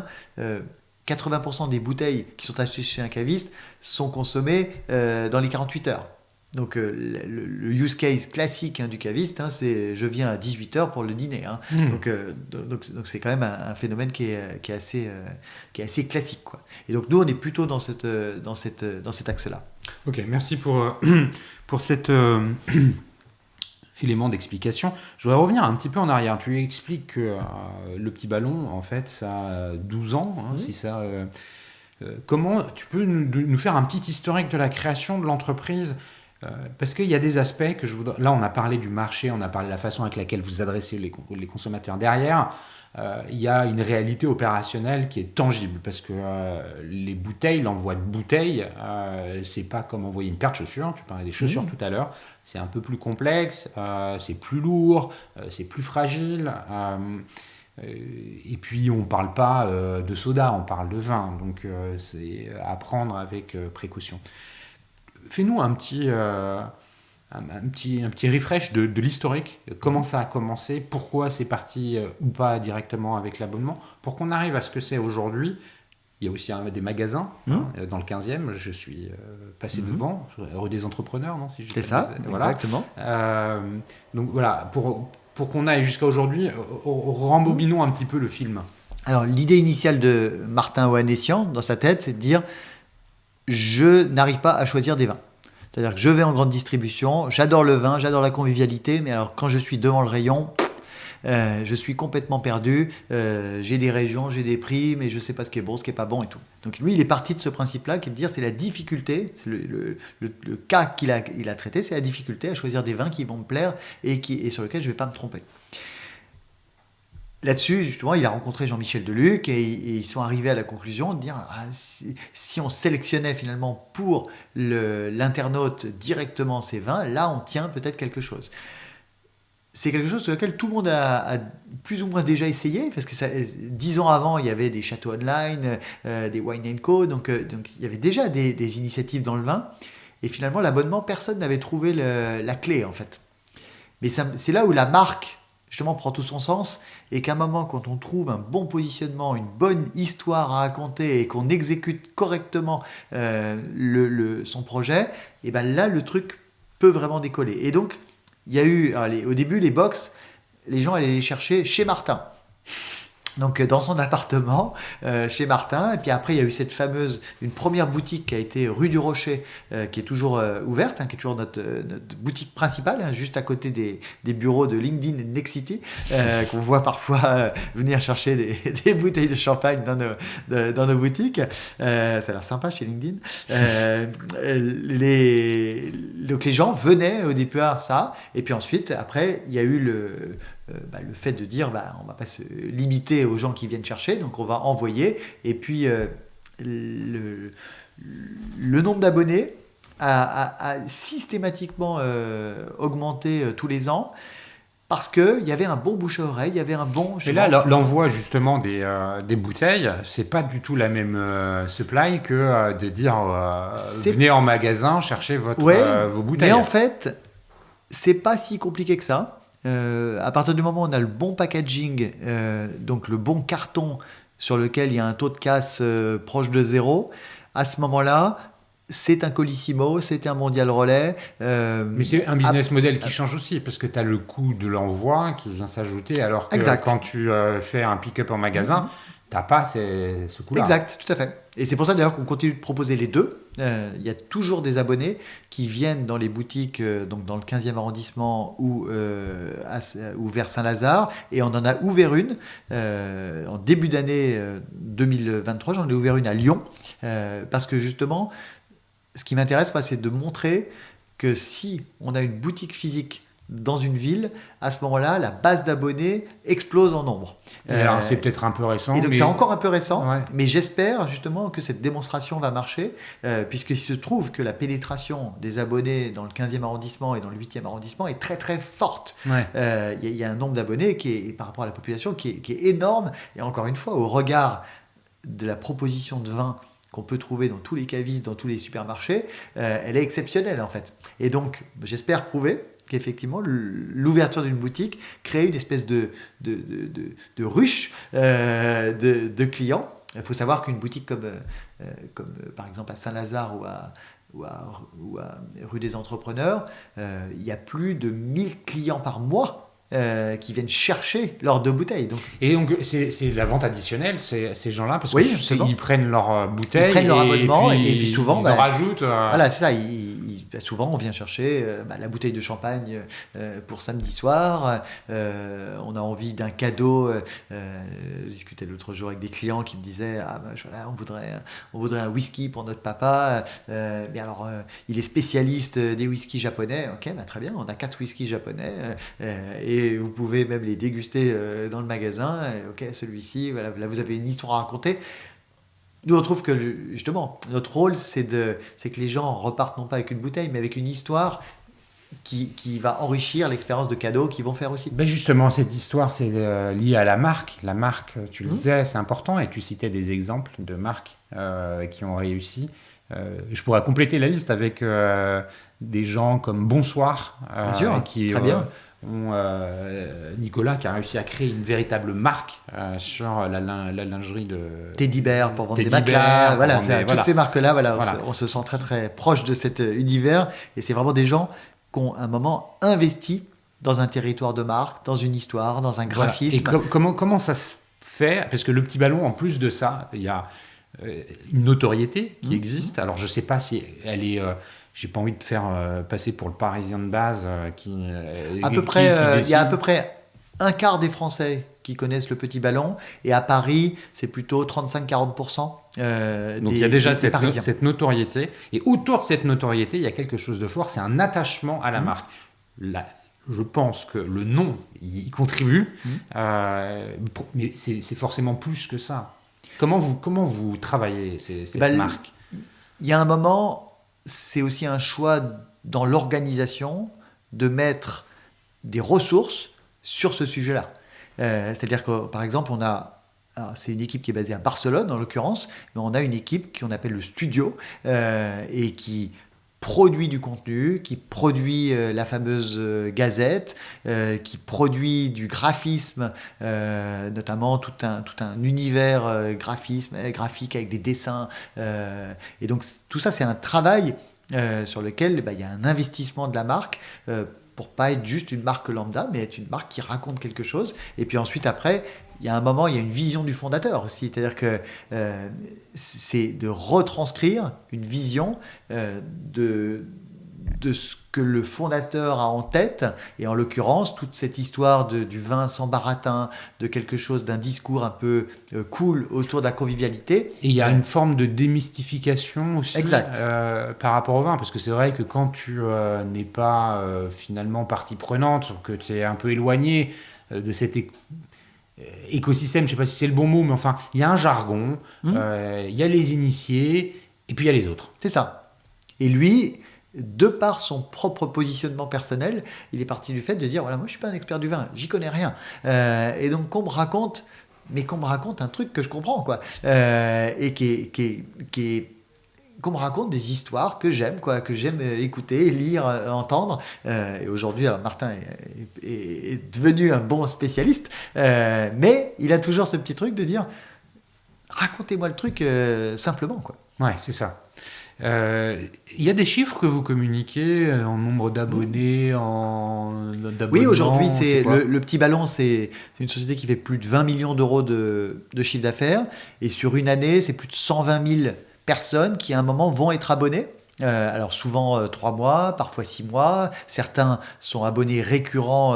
80% des bouteilles qui sont achetées chez un caviste sont consommées dans les 48 heures. Donc le use case classique du caviste, c'est je viens à 18h pour le dîner. Donc c'est quand même un phénomène qui est assez classique, quoi. Et donc nous on est plutôt dans cet axe-là. Ok, merci pour cet élément d'explication. Je voudrais revenir un petit peu en arrière. Tu expliques que le petit ballon, en fait, ça a 12 ans, si ça... comment tu peux nous faire un petit historique de la création de l'entreprise? Parce qu'il y a des aspects que je voudrais... Là, on a parlé du marché, on a parlé de la façon avec laquelle vous adressez les consommateurs. Derrière, il y a une réalité opérationnelle qui est tangible. Parce que les bouteilles, l'envoi de bouteilles, c'est pas comme envoyer une paire de chaussures. Tu parlais des chaussures tout à l'heure. C'est un peu plus complexe, c'est plus lourd, c'est plus fragile. Et puis, on ne parle pas de soda, on parle de vin. Donc, c'est à prendre avec précaution. Fais-nous un petit refresh de l'historique. Comment ça a commencé, pourquoi c'est parti ou pas directement avec l'abonnement, pour qu'on arrive à ce que c'est aujourd'hui. Il y a aussi des magasins dans le 15e. Je suis passé devant, rue des Entrepreneurs, non, si je c'est ça, voilà. Exactement. Donc voilà, pour qu'on aille jusqu'à aujourd'hui, rembobinons un petit peu le film. Alors l'idée initiale de Martin Ohanessian, dans sa tête, c'est de dire je n'arrive pas à choisir des vins. C'est-à-dire que je vais en grande distribution, j'adore le vin, j'adore la convivialité, mais alors quand je suis devant le rayon, je suis complètement perdu. J'ai des régions, j'ai des prix, mais je ne sais pas ce qui est bon, ce qui n'est pas bon et tout. Donc lui, il est parti de ce principe-là, qui est de dire c'est la difficulté, c'est le cas qu'il a traité, c'est la difficulté à choisir des vins qui vont me plaire et sur lesquels je ne vais pas me tromper. Là-dessus, justement, il a rencontré Jean-Michel Deluc et ils sont arrivés à la conclusion de dire si on sélectionnait finalement pour l'internaute directement ces vins, là on tient peut-être quelque chose. C'est quelque chose sur lequel tout le monde a plus ou moins déjà essayé, parce que 10 ans avant, il y avait des châteaux online, des Wine & Co, donc il y avait déjà des initiatives dans le vin, et finalement l'abonnement, personne n'avait trouvé la clé en fait. Mais c'est là où la marque justement prend tout son sens, et qu'à un moment, quand on trouve un bon positionnement, une bonne histoire à raconter et qu'on exécute correctement son projet, et ben là le truc peut vraiment décoller. Et donc il y a eu au début les box, les gens allaient les chercher chez Martin. Donc dans son appartement chez Martin, et puis après il y a eu une première boutique qui a été rue du Rocher, qui est toujours ouverte, qui est toujours notre boutique principale, juste à côté des bureaux de LinkedIn et de Nexity, qu'on voit parfois venir chercher des bouteilles de champagne dans nos boutiques. Ça a l'air sympa chez LinkedIn. Donc les gens venaient au début à ça, et puis ensuite après il y a eu le fait de dire on ne va pas se limiter aux gens qui viennent chercher, donc on va envoyer, et puis le nombre d'abonnés a systématiquement augmenté tous les ans, parce qu'il y avait un bon bouche à oreille, il y avait un bon... Et là, l'envoi justement des bouteilles, c'est pas du tout la même supply que de dire venez en magasin chercher vos bouteilles. Mais en fait, c'est pas si compliqué que ça. À partir du moment où on a le bon packaging, donc le bon carton sur lequel il y a un taux de casse proche de 0, à ce moment-là, c'est un Colissimo, c'est un Mondial Relais. Mais c'est un business model qui change aussi, parce que tu as le coût de l'envoi qui vient s'ajouter, alors que quand tu fais un pick-up en magasin, tu n'as pas ce coût-là. Exact, tout à fait. Et c'est pour ça d'ailleurs qu'on continue de proposer les deux. Il y a toujours des abonnés qui viennent dans les boutiques, donc dans le 15e arrondissement ou vers Saint-Lazare. Et on en a ouvert une en début d'année 2023. J'en ai ouvert une à Lyon. Parce que justement, ce qui m'intéresse, c'est de montrer que si on a une boutique physique dans une ville, à ce moment-là, la base d'abonnés explose en nombre. Alors, c'est peut-être un peu récent. Et donc, c'est encore un peu récent, mais j'espère justement que cette démonstration va marcher, puisqu'il se trouve que la pénétration des abonnés dans le 15e arrondissement et dans le 8e arrondissement est très très forte. Il y a un nombre d'abonnés qui est, par rapport à la population qui est énorme, et encore une fois, au regard de la proposition de vin qu'on peut trouver dans tous les cavistes, dans tous les supermarchés, elle est exceptionnelle en fait. Et donc, j'espère prouver qu'effectivement, l'ouverture d'une boutique crée une espèce de ruche de clients Il faut savoir qu'une boutique par exemple à Saint-Lazare ou à rue des Entrepreneurs, il y a plus de 1000 clients par mois qui viennent chercher leurs 2 bouteilles. Et donc, c'est la vente additionnelle, ces gens-là, parce Oui, qu'ils prennent leur bouteille. Ils prennent leur abonnement et puis souvent, ils en rajoutent. Voilà, c'est ça. Souvent, on vient chercher la bouteille de champagne pour samedi soir. On a envie d'un cadeau. Je discutais l'autre jour avec des clients qui me disaient voilà, on voudrait un whisky pour notre papa. Mais alors, il est spécialiste des whiskies japonais. Ok, très bien, on a 4 whiskies japonais. Et vous pouvez même les déguster dans le magasin. Ok, celui-ci, voilà, là, vous avez une histoire à raconter. Nous, on trouve que, justement, notre rôle, c'est que les gens repartent non pas avec une bouteille, mais avec une histoire qui va enrichir l'expérience de cadeau qu'ils vont faire aussi. Ben justement, cette histoire, c'est lié à la marque. La marque, tu le disais, c'est important, et tu citais des exemples de marques qui ont réussi. Je pourrais compléter la liste avec des gens comme Bonsoir, Bien sûr, qui très bien. Nicolas qui a réussi à créer une véritable marque sur la lingerie de Teddy Bear pour vendre des Teddy matelas, Bear, voilà, pour vendre toutes ces marques-là, Voilà. on se sent très très proche de cet univers, et c'est vraiment des gens qui ont à un moment investi dans un territoire de marque, dans une histoire, dans un graphisme. Et comment ça se fait? Parce que le petit ballon, en plus de ça, il y a une notoriété qui existe. Alors je sais pas si elle est j'ai pas envie de faire passer pour le Parisien de base il y a à peu près un quart des Français qui connaissent le petit ballon, et à Paris c'est plutôt 35-40%. Donc il y a déjà Parisiens. cette notoriété, et autour de cette notoriété il y a quelque chose de fort, c'est un attachement à la marque. Là, je pense que le nom y contribue, mais c'est forcément plus que ça. Comment vous travaillez cette marque? Il y a un moment, c'est aussi un choix dans l'organisation de mettre des ressources sur ce sujet-là. C'est-à-dire que, par exemple, c'est une équipe qui est basée à Barcelone, en l'occurrence, mais on a une équipe qu'on appelle le studio, et qui produit du contenu, qui produit la fameuse gazette, qui produit du graphisme, notamment tout un univers graphique avec des dessins. Et donc tout ça, c'est un travail sur lequel il y a un investissement de la marque pour pas être juste une marque lambda, mais être une marque qui raconte quelque chose. Et puis ensuite, après, il y a un moment, il y a une vision du fondateur aussi. C'est-à-dire que c'est de retranscrire une vision de ce que le fondateur a en tête. Et en l'occurrence, toute cette histoire du vin sans baratin, de quelque chose, d'un discours un peu cool autour de la convivialité. Et il y a une forme de démystification aussi par rapport au vin. Parce que c'est vrai que quand tu n'es pas finalement partie prenante, que tu es un peu éloigné de cet écosystème, je ne sais pas si c'est le bon mot, mais enfin, il y a un jargon, il y a les initiés, et puis il y a les autres. C'est ça. Et lui, de par son propre positionnement personnel, il est parti du fait de dire, voilà, moi je ne suis pas un expert du vin, j'y connais rien. Et donc qu'on me raconte un truc que je comprends, quoi. Et qu'on me raconte des histoires que j'aime écouter, lire, entendre. Et aujourd'hui, alors Martin est devenu un bon spécialiste, mais il a toujours ce petit truc de dire, racontez-moi le truc simplement, quoi. Ouais, c'est ça. Il y a des chiffres que vous communiquez en nombre d'abonnés, d'abonnements? Oui, aujourd'hui, le Petit Ballon, c'est une société qui fait plus de 20 millions d'euros de chiffre d'affaires. Et sur une année, c'est plus de 120 000 personnes qui, à un moment, vont être abonnées. Alors souvent 3 mois, parfois 6 mois. Certains sont abonnés récurrents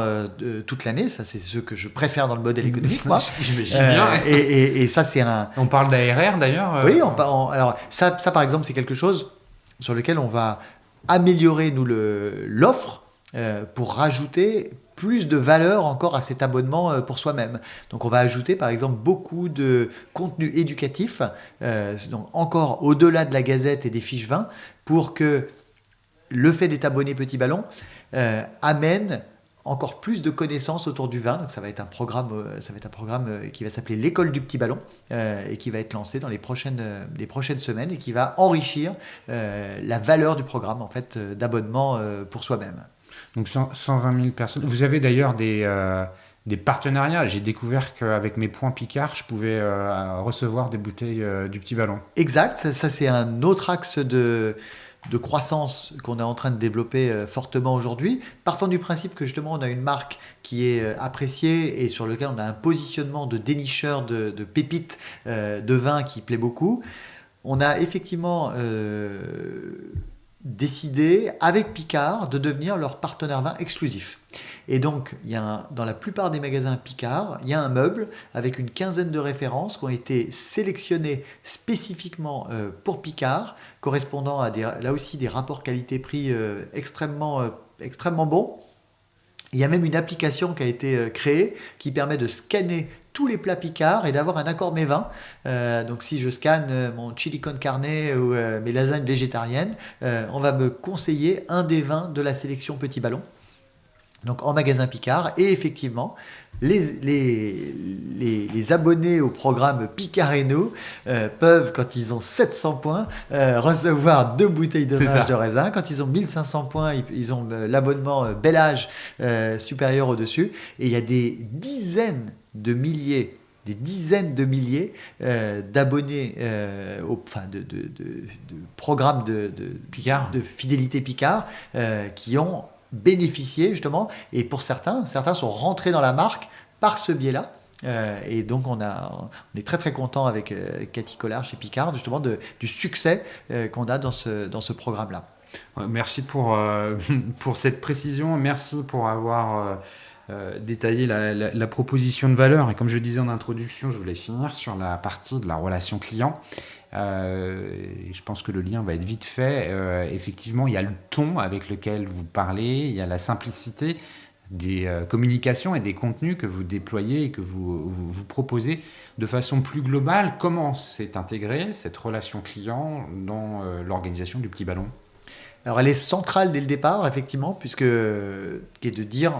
toute l'année. Ça, c'est ceux que je préfère dans le modèle économique, moi. J'imagine bien. Et ça, c'est un... On parle d'ARR d'ailleurs. Oui, alors ça, par exemple, c'est quelque chose sur lequel on va améliorer nous l'offre pour rajouter plus de valeur encore à cet abonnement pour soi-même. Donc on va ajouter par exemple beaucoup de contenu éducatif, donc encore au-delà de la gazette et des fiches vin, pour que le fait d'être abonné Petit Ballon amène encore plus de connaissances autour du vin. Donc ça va être un programme qui va s'appeler l'école du Petit Ballon et qui va être lancé dans les prochaines semaines et qui va enrichir la valeur du programme en fait d'abonnement pour soi-même. Donc 120 000 personnes. Vous avez d'ailleurs des des partenariats. J'ai découvert qu'avec mes points Picard, je pouvais recevoir des bouteilles du Petit Ballon. Exact, ça c'est un autre axe de croissance qu'on est en train de développer fortement aujourd'hui, partant du principe que justement on a une marque qui est appréciée et sur lequel on a un positionnement de dénicheur de pépites de vin qui plaît beaucoup. On a effectivement décidé avec Picard de devenir leur partenaire vin exclusif. Et donc, dans la plupart des magasins Picard, il y a un meuble avec une quinzaine de références qui ont été sélectionnées spécifiquement pour Picard, correspondant à là aussi des rapports qualité-prix extrêmement bons. Il y a même une application qui a été créée qui permet de scanner tous les plats Picard et d'avoir un accord mes vins. Donc si je scanne mon chili con carne ou mes lasagnes végétariennes, on va me conseiller un des vins de la sélection Petit Ballon. Donc en magasin Picard, et effectivement, les abonnés au programme Picard et nous peuvent, quand ils ont 700 points, recevoir 2 bouteilles de vin de raisin. Quand ils ont 1500 points, ils ont l'abonnement Bel Âge supérieur au-dessus. Et il y a des dizaines de milliers d'abonnés de programmes de fidélité Picard qui ont bénéficier justement, et pour certains sont rentrés dans la marque par ce biais-là. Et donc on est très très content avec Cathy Collard chez Picard justement du succès qu'on a dans ce programme-là. Merci pour cette précision, merci pour avoir détaillé la proposition de valeur. Et comme je disais en introduction, je voulais finir sur la partie de la relation client. Je pense que le lien va être vite fait. Effectivement, il y a le ton avec lequel vous parlez, il y a la simplicité des communications et des contenus que vous déployez et que vous proposez de façon plus globale. Comment s'est intégrée cette relation client dans l'organisation du Petit Ballon ? Alors elle est centrale dès le départ, effectivement, puisque qui est de dire,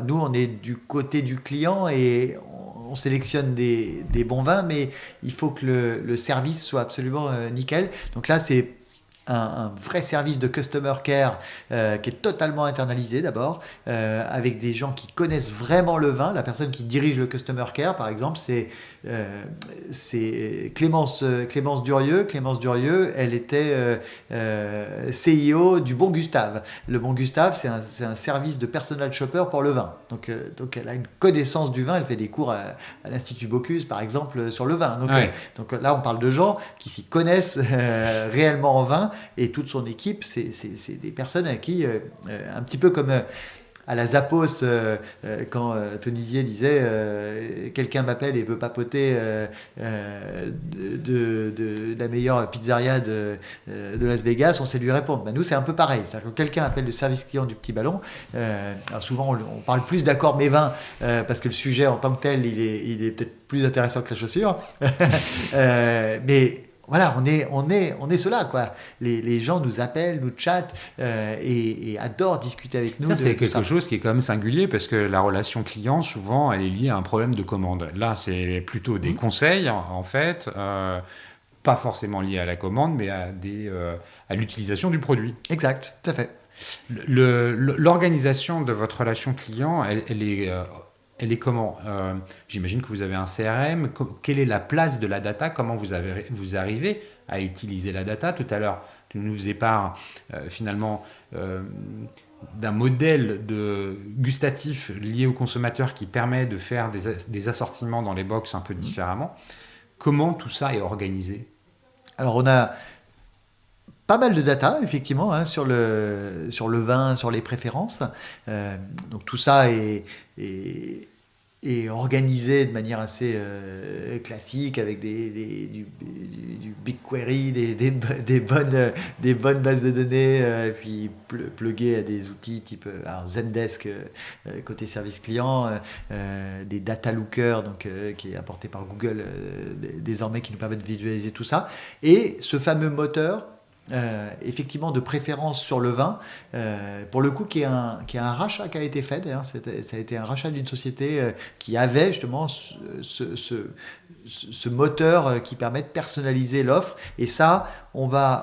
nous on est du côté du client et on sélectionne des bons vins, mais il faut que le service soit absolument nickel. Donc là, c'est un vrai service de customer care qui est totalement internalisé d'abord, avec des gens qui connaissent vraiment le vin. La personne qui dirige le customer care, par exemple, c'est Clémence Durieux. Clémence Durieux, elle était CIO du Bon Gustave. Le Bon Gustave, c'est un service de personal shopper pour le vin. Donc elle a une connaissance du vin. Elle fait des cours à l'Institut Bocuse, par exemple, sur le vin. Donc là, on parle de gens qui s'y connaissent réellement en vin. Et toute son équipe, c'est des personnes à qui, un petit peu comme à la Zappos, quand Tonisier disait quelqu'un m'appelle et veut papoter de la meilleure pizzeria de Las Vegas, on sait lui répondre. Nous, c'est un peu pareil. C'est-à-dire que quelqu'un appelle le service client du Petit Ballon. Alors souvent, on parle plus d'accord mes vins parce que le sujet en tant que tel, il est peut-être plus intéressant que la chaussure. Mais voilà, on est ceux-là, quoi. Les gens nous appellent, nous chattent et adorent discuter avec nous. Ça, c'est quelque chose qui est quand même singulier parce que la relation client, souvent, elle est liée à un problème de commande. Là, c'est plutôt des conseils, en fait, pas forcément liés à la commande, mais à l'utilisation du produit. Exact, tout à fait. L'organisation de votre relation client, elle est comment ? J'imagine que vous avez un CRM. Quelle est la place de la data ? Comment vous arrivez à utiliser la data ? Tout à l'heure, tu nous faisais part finalement d'un modèle gustatif lié au consommateur qui permet de faire des assortiments dans les box un peu différemment. Comment tout ça est organisé ? Alors on a pas mal de data, effectivement, sur le vin, sur les préférences. Donc tout ça est organisé de manière assez classique avec du BigQuery, des bonnes bases de données, et puis plugué à des outils type Zendesk côté service client, des data lookers qui est apporté par Google désormais, qui nous permet de visualiser tout ça, et ce fameux moteur effectivement de préférence sur le vin, pour le coup qui est un rachat qui a été fait d'ailleurs. Ça a été un rachat d'une société qui avait justement ce moteur qui permet de personnaliser l'offre, et ça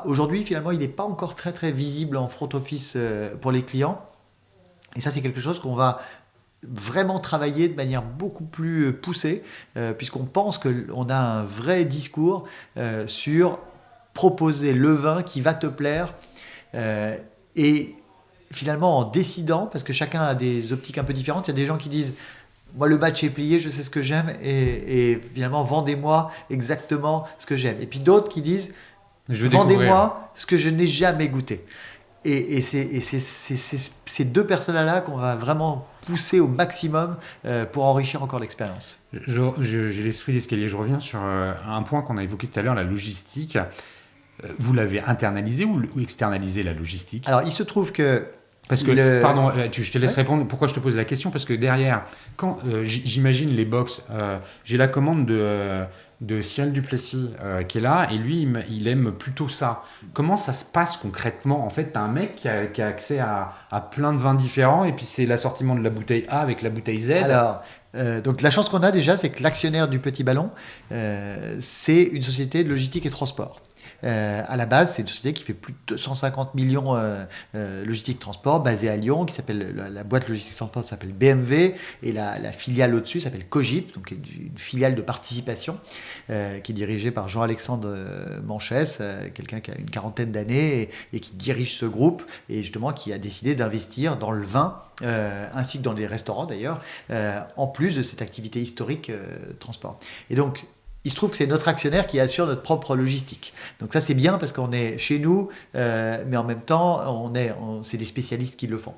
aujourd'hui finalement il n'est pas encore très très visible en front office pour les clients, et ça c'est quelque chose qu'on va vraiment travailler de manière beaucoup plus poussée, puisqu'on pense qu'on a un vrai discours sur proposer le vin qui va te plaire. Et finalement, en décidant, parce que chacun a des optiques un peu différentes, il y a des gens qui disent moi, le batch est plié, je sais ce que j'aime, et finalement, vendez-moi exactement ce que j'aime. Et puis d'autres qui disent vendez-moi ce que je n'ai jamais goûté. Et c'est ces deux personnes-là qu'on va vraiment pousser au maximum pour enrichir encore l'expérience. J'ai l'esprit d'escalier. Je reviens sur un point qu'on a évoqué tout à l'heure, la logistique. Vous l'avez internalisé ou externalisé, la logistique? Alors, il se trouve que... Parce que, pardon, je te laisse répondre. Pourquoi je te pose la question? Parce que derrière, quand j'imagine les box, j'ai la commande de Cyril Duplessis qui est là, et lui, il aime plutôt ça. Comment ça se passe concrètement? En fait, tu as un mec qui a accès à plein de vins différents, et puis c'est l'assortiment de la bouteille A avec la bouteille Z. Alors, donc la chance qu'on a déjà, c'est que l'actionnaire du Petit Ballon, c'est une société de logistique et transport. À la base, c'est une société qui fait plus de 250 millions logistique transport, basée à Lyon, qui s'appelle la boîte logistique transport s'appelle BMW, et la filiale au-dessus s'appelle Cogip, donc une filiale de participation qui est dirigée par Jean-Alexandre Manchès, quelqu'un qui a une quarantaine d'années et qui dirige ce groupe et justement qui a décidé d'investir dans le vin. Ainsi que dans les restaurants d'ailleurs, en plus de cette activité historique transport. Et donc, il se trouve que c'est notre actionnaire qui assure notre propre logistique. Donc ça, c'est bien parce qu'on est chez nous, mais en même temps, c'est des spécialistes qui le font.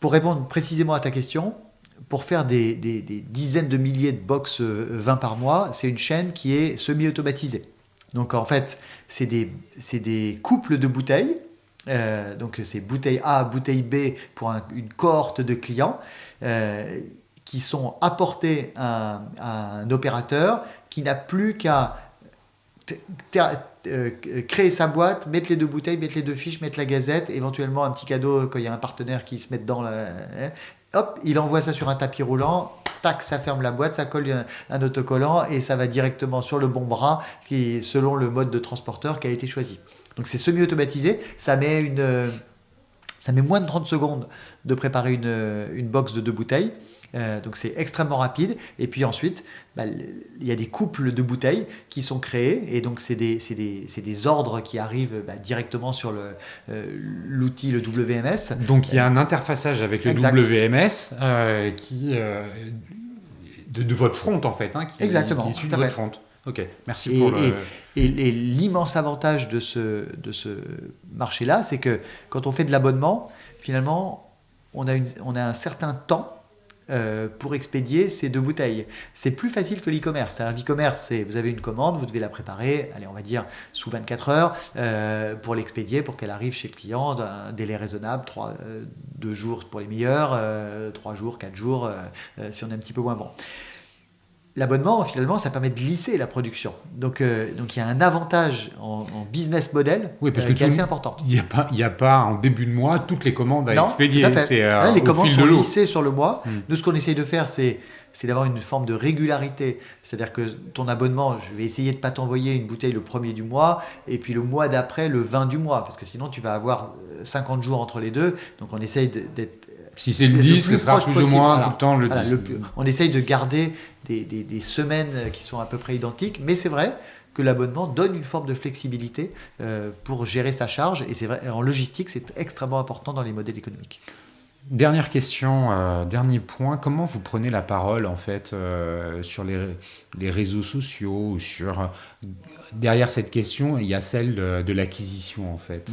Pour répondre précisément à ta question, pour faire des dizaines de milliers de box vin par mois, c'est une chaîne qui est semi-automatisée. Donc en fait, c'est des couples de bouteilles. Donc c'est bouteille A, bouteille B pour une cohorte de clients qui sont apportés à un opérateur qui n'a plus qu'à créer sa boîte, mettre les deux bouteilles, mettre les deux fiches, mettre la gazette, éventuellement un petit cadeau quand il y a un partenaire qui se met dedans. Hop, il envoie ça sur un tapis roulant, tac, ça ferme la boîte, ça colle un autocollant et ça va directement sur le bon bras selon le mode de transporteur qui a été choisi. Donc c'est semi-automatisé, ça met moins de 30 secondes de préparer une box de 2 bouteilles. Donc c'est extrêmement rapide. Et puis ensuite, il y a des couples de bouteilles qui sont créés. Et donc c'est des ordres qui arrivent directement sur l'outil, le WMS. Donc il y a un interfaçage avec le WMS de votre front en fait, qui est issu de votre front. Ok, merci pour Et l'immense avantage de ce marché-là, c'est que quand on fait de l'abonnement, finalement, on a un certain temps pour expédier ces 2 bouteilles. C'est plus facile que l'e-commerce. Alors, l'e-commerce, vous avez une commande, vous devez la préparer, allez, on va dire sous 24 heures pour l'expédier, pour qu'elle arrive chez le client d'un délai raisonnable, 2 jours pour les meilleurs, 3 jours, 4 jours si on est un petit peu moins bon. L'abonnement, finalement, ça permet de lisser la production. Donc il y a un avantage en business model qui est assez important. Il n'y a pas en début de mois toutes les commandes à expédier. Tout à fait. Les commandes sont lissées sur le mois. Mm. Nous, ce qu'on essaye de faire, c'est d'avoir une forme de régularité. C'est-à-dire que ton abonnement, je vais essayer de ne pas t'envoyer une bouteille le 1er du mois et puis le mois d'après, le 20 du mois. Parce que sinon, tu vas avoir 50 jours entre les deux. Donc, on essaye d'être... Si c'est le 10, ce sera plus ou moins tout le temps le 10. On essaye de garder des semaines qui sont à peu près identiques, mais c'est vrai que l'abonnement donne une forme de flexibilité pour gérer sa charge, et c'est vrai, en logistique, c'est extrêmement important dans les modèles économiques. Dernière question, dernier point, comment vous prenez la parole en fait sur les réseaux sociaux ou derrière cette question, il y a celle de l'acquisition en fait.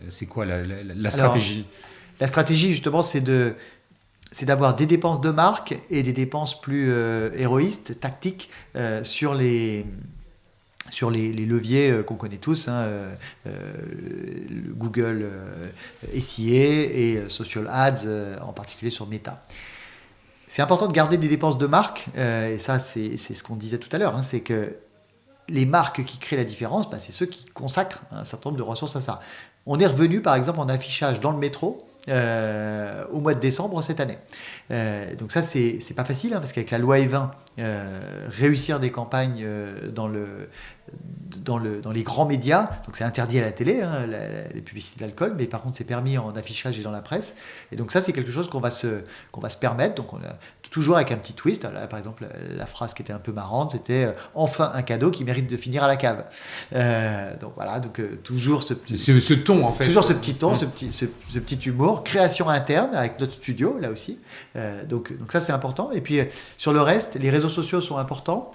C'est quoi la stratégie? La stratégie, justement, c'est d'avoir des dépenses de marque et des dépenses plus héroïstes, tactiques, sur les leviers qu'on connaît tous, Google SIA et Social Ads, en particulier sur Meta. C'est important de garder des dépenses de marque, et ça, c'est ce qu'on disait tout à l'heure, c'est que les marques qui créent la différence, c'est ceux qui consacrent un certain nombre de ressources à ça. On est revenu, par exemple, en affichage dans le métro au mois de décembre cette année. Donc ça, c'est pas facile, parce qu'avec la loi E20, réussir des campagnes dans les grands médias. Donc c'est interdit à la télé, hein, les publicités d'alcool, mais par contre c'est permis en affichage et dans la presse. Et donc ça c'est quelque chose qu'on va se permettre. Donc on a toujours avec un petit twist. Là, par exemple, la phrase qui était un peu marrante, c'était enfin un cadeau qui mérite de finir à la cave. Donc voilà, toujours ce ton en fait. Toujours ce petit ton, ce petit humour, création interne avec notre studio là aussi. Donc ça c'est important. Et puis sur le reste, les réseaux sociaux sont importants.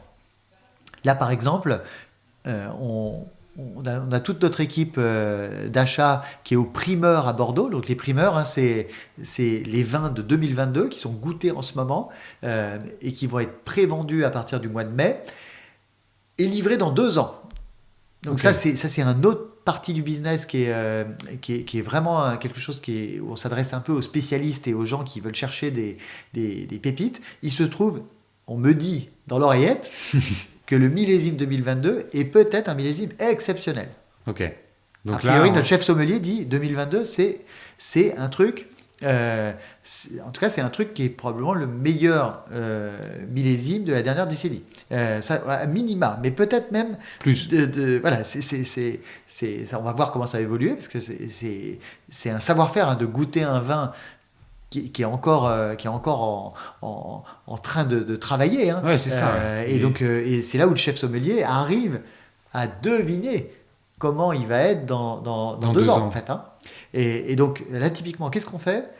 Là par exemple, on a toute notre équipe d'achat qui est au primeur à Bordeaux. Donc les primeurs, hein, c'est les vins de 2022 qui sont goûtés en ce moment et qui vont être prévendus à partir du mois de mai et livrés dans 2 ans. Donc ça c'est un autre partie du business qui est vraiment quelque chose où on s'adresse un peu aux spécialistes et aux gens qui veulent chercher des pépites. Il se trouve, on me dit dans l'oreillette que le millésime 2022 est peut-être un millésime exceptionnel. Ok. Donc a priori, notre chef sommelier dit 2022, c'est un truc. En tout cas, c'est un truc qui est probablement le meilleur millésime de la dernière décennie. Ça, à minima, mais peut-être même plus. Voilà, ça, on va voir comment ça va évoluer parce que c'est un savoir-faire hein, de goûter un vin qui est encore en train de travailler. Hein. Ouais, c'est ça. Et donc, et c'est là où le chef sommelier arrive à deviner comment il va être dans 2 ans, en fait. Hein. Et donc, là, typiquement, qu'est-ce qu'on fait ?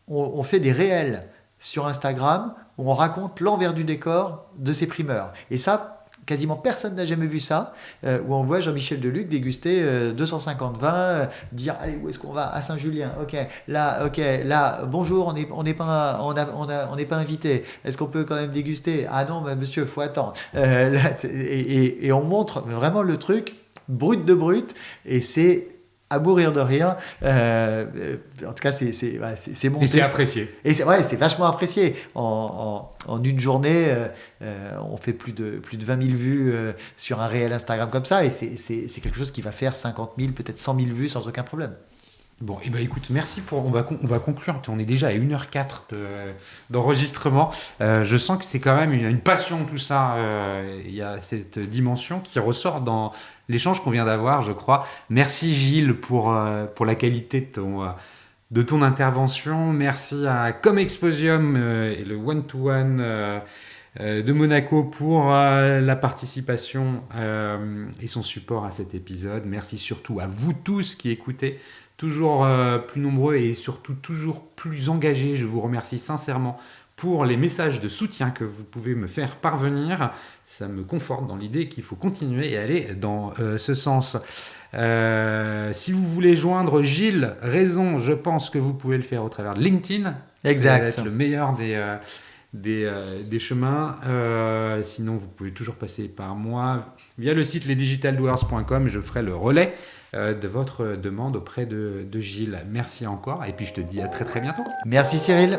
On fait des réels sur Instagram où on raconte l'envers du décor de ces primeurs. Et ça, quasiment personne n'a jamais vu ça, où on voit Jean-Michel Deluc déguster 250 vins, dire allez, où est-ce qu'on va ? À Saint-Julien. Ok, là, bonjour, on n'est pas invité. Est-ce qu'on peut quand même déguster ? Ah non, bah, monsieur, faut attendre. Et on montre vraiment le truc brut de brut, et c'est à mourir de rire. En tout cas, c'est monté. Et c'est apprécié. Et c'est vachement apprécié. En une journée, on fait plus de 20 000 vues sur un réel Instagram comme ça, et c'est quelque chose qui va faire 50 000, peut-être 100 000 vues sans aucun problème. Bon, et écoute, merci on va conclure. On est déjà à 1h04 d'enregistrement. Je sens que c'est quand même une passion, tout ça. Il y a cette dimension qui ressort dans l'échange qu'on vient d'avoir, je crois. Merci Gilles pour la qualité de ton intervention. Merci à Comexposium et le One-to-One de Monaco pour la participation et son support à cet épisode. Merci surtout à vous tous qui écoutez, toujours plus nombreux et surtout toujours plus engagés. Je vous remercie sincèrement pour les messages de soutien que vous pouvez me faire parvenir. Ça me conforte dans l'idée qu'il faut continuer et aller dans ce sens. Si vous voulez joindre Gilles Raison, je pense que vous pouvez le faire au travers de LinkedIn. Exact. C'est le meilleur des chemins. Sinon, vous pouvez toujours passer par moi via le site lesdigitaldoers.com. Je ferai le relais de votre demande auprès de Gilles. Merci encore et puis je te dis à très très bientôt. Merci Cyril.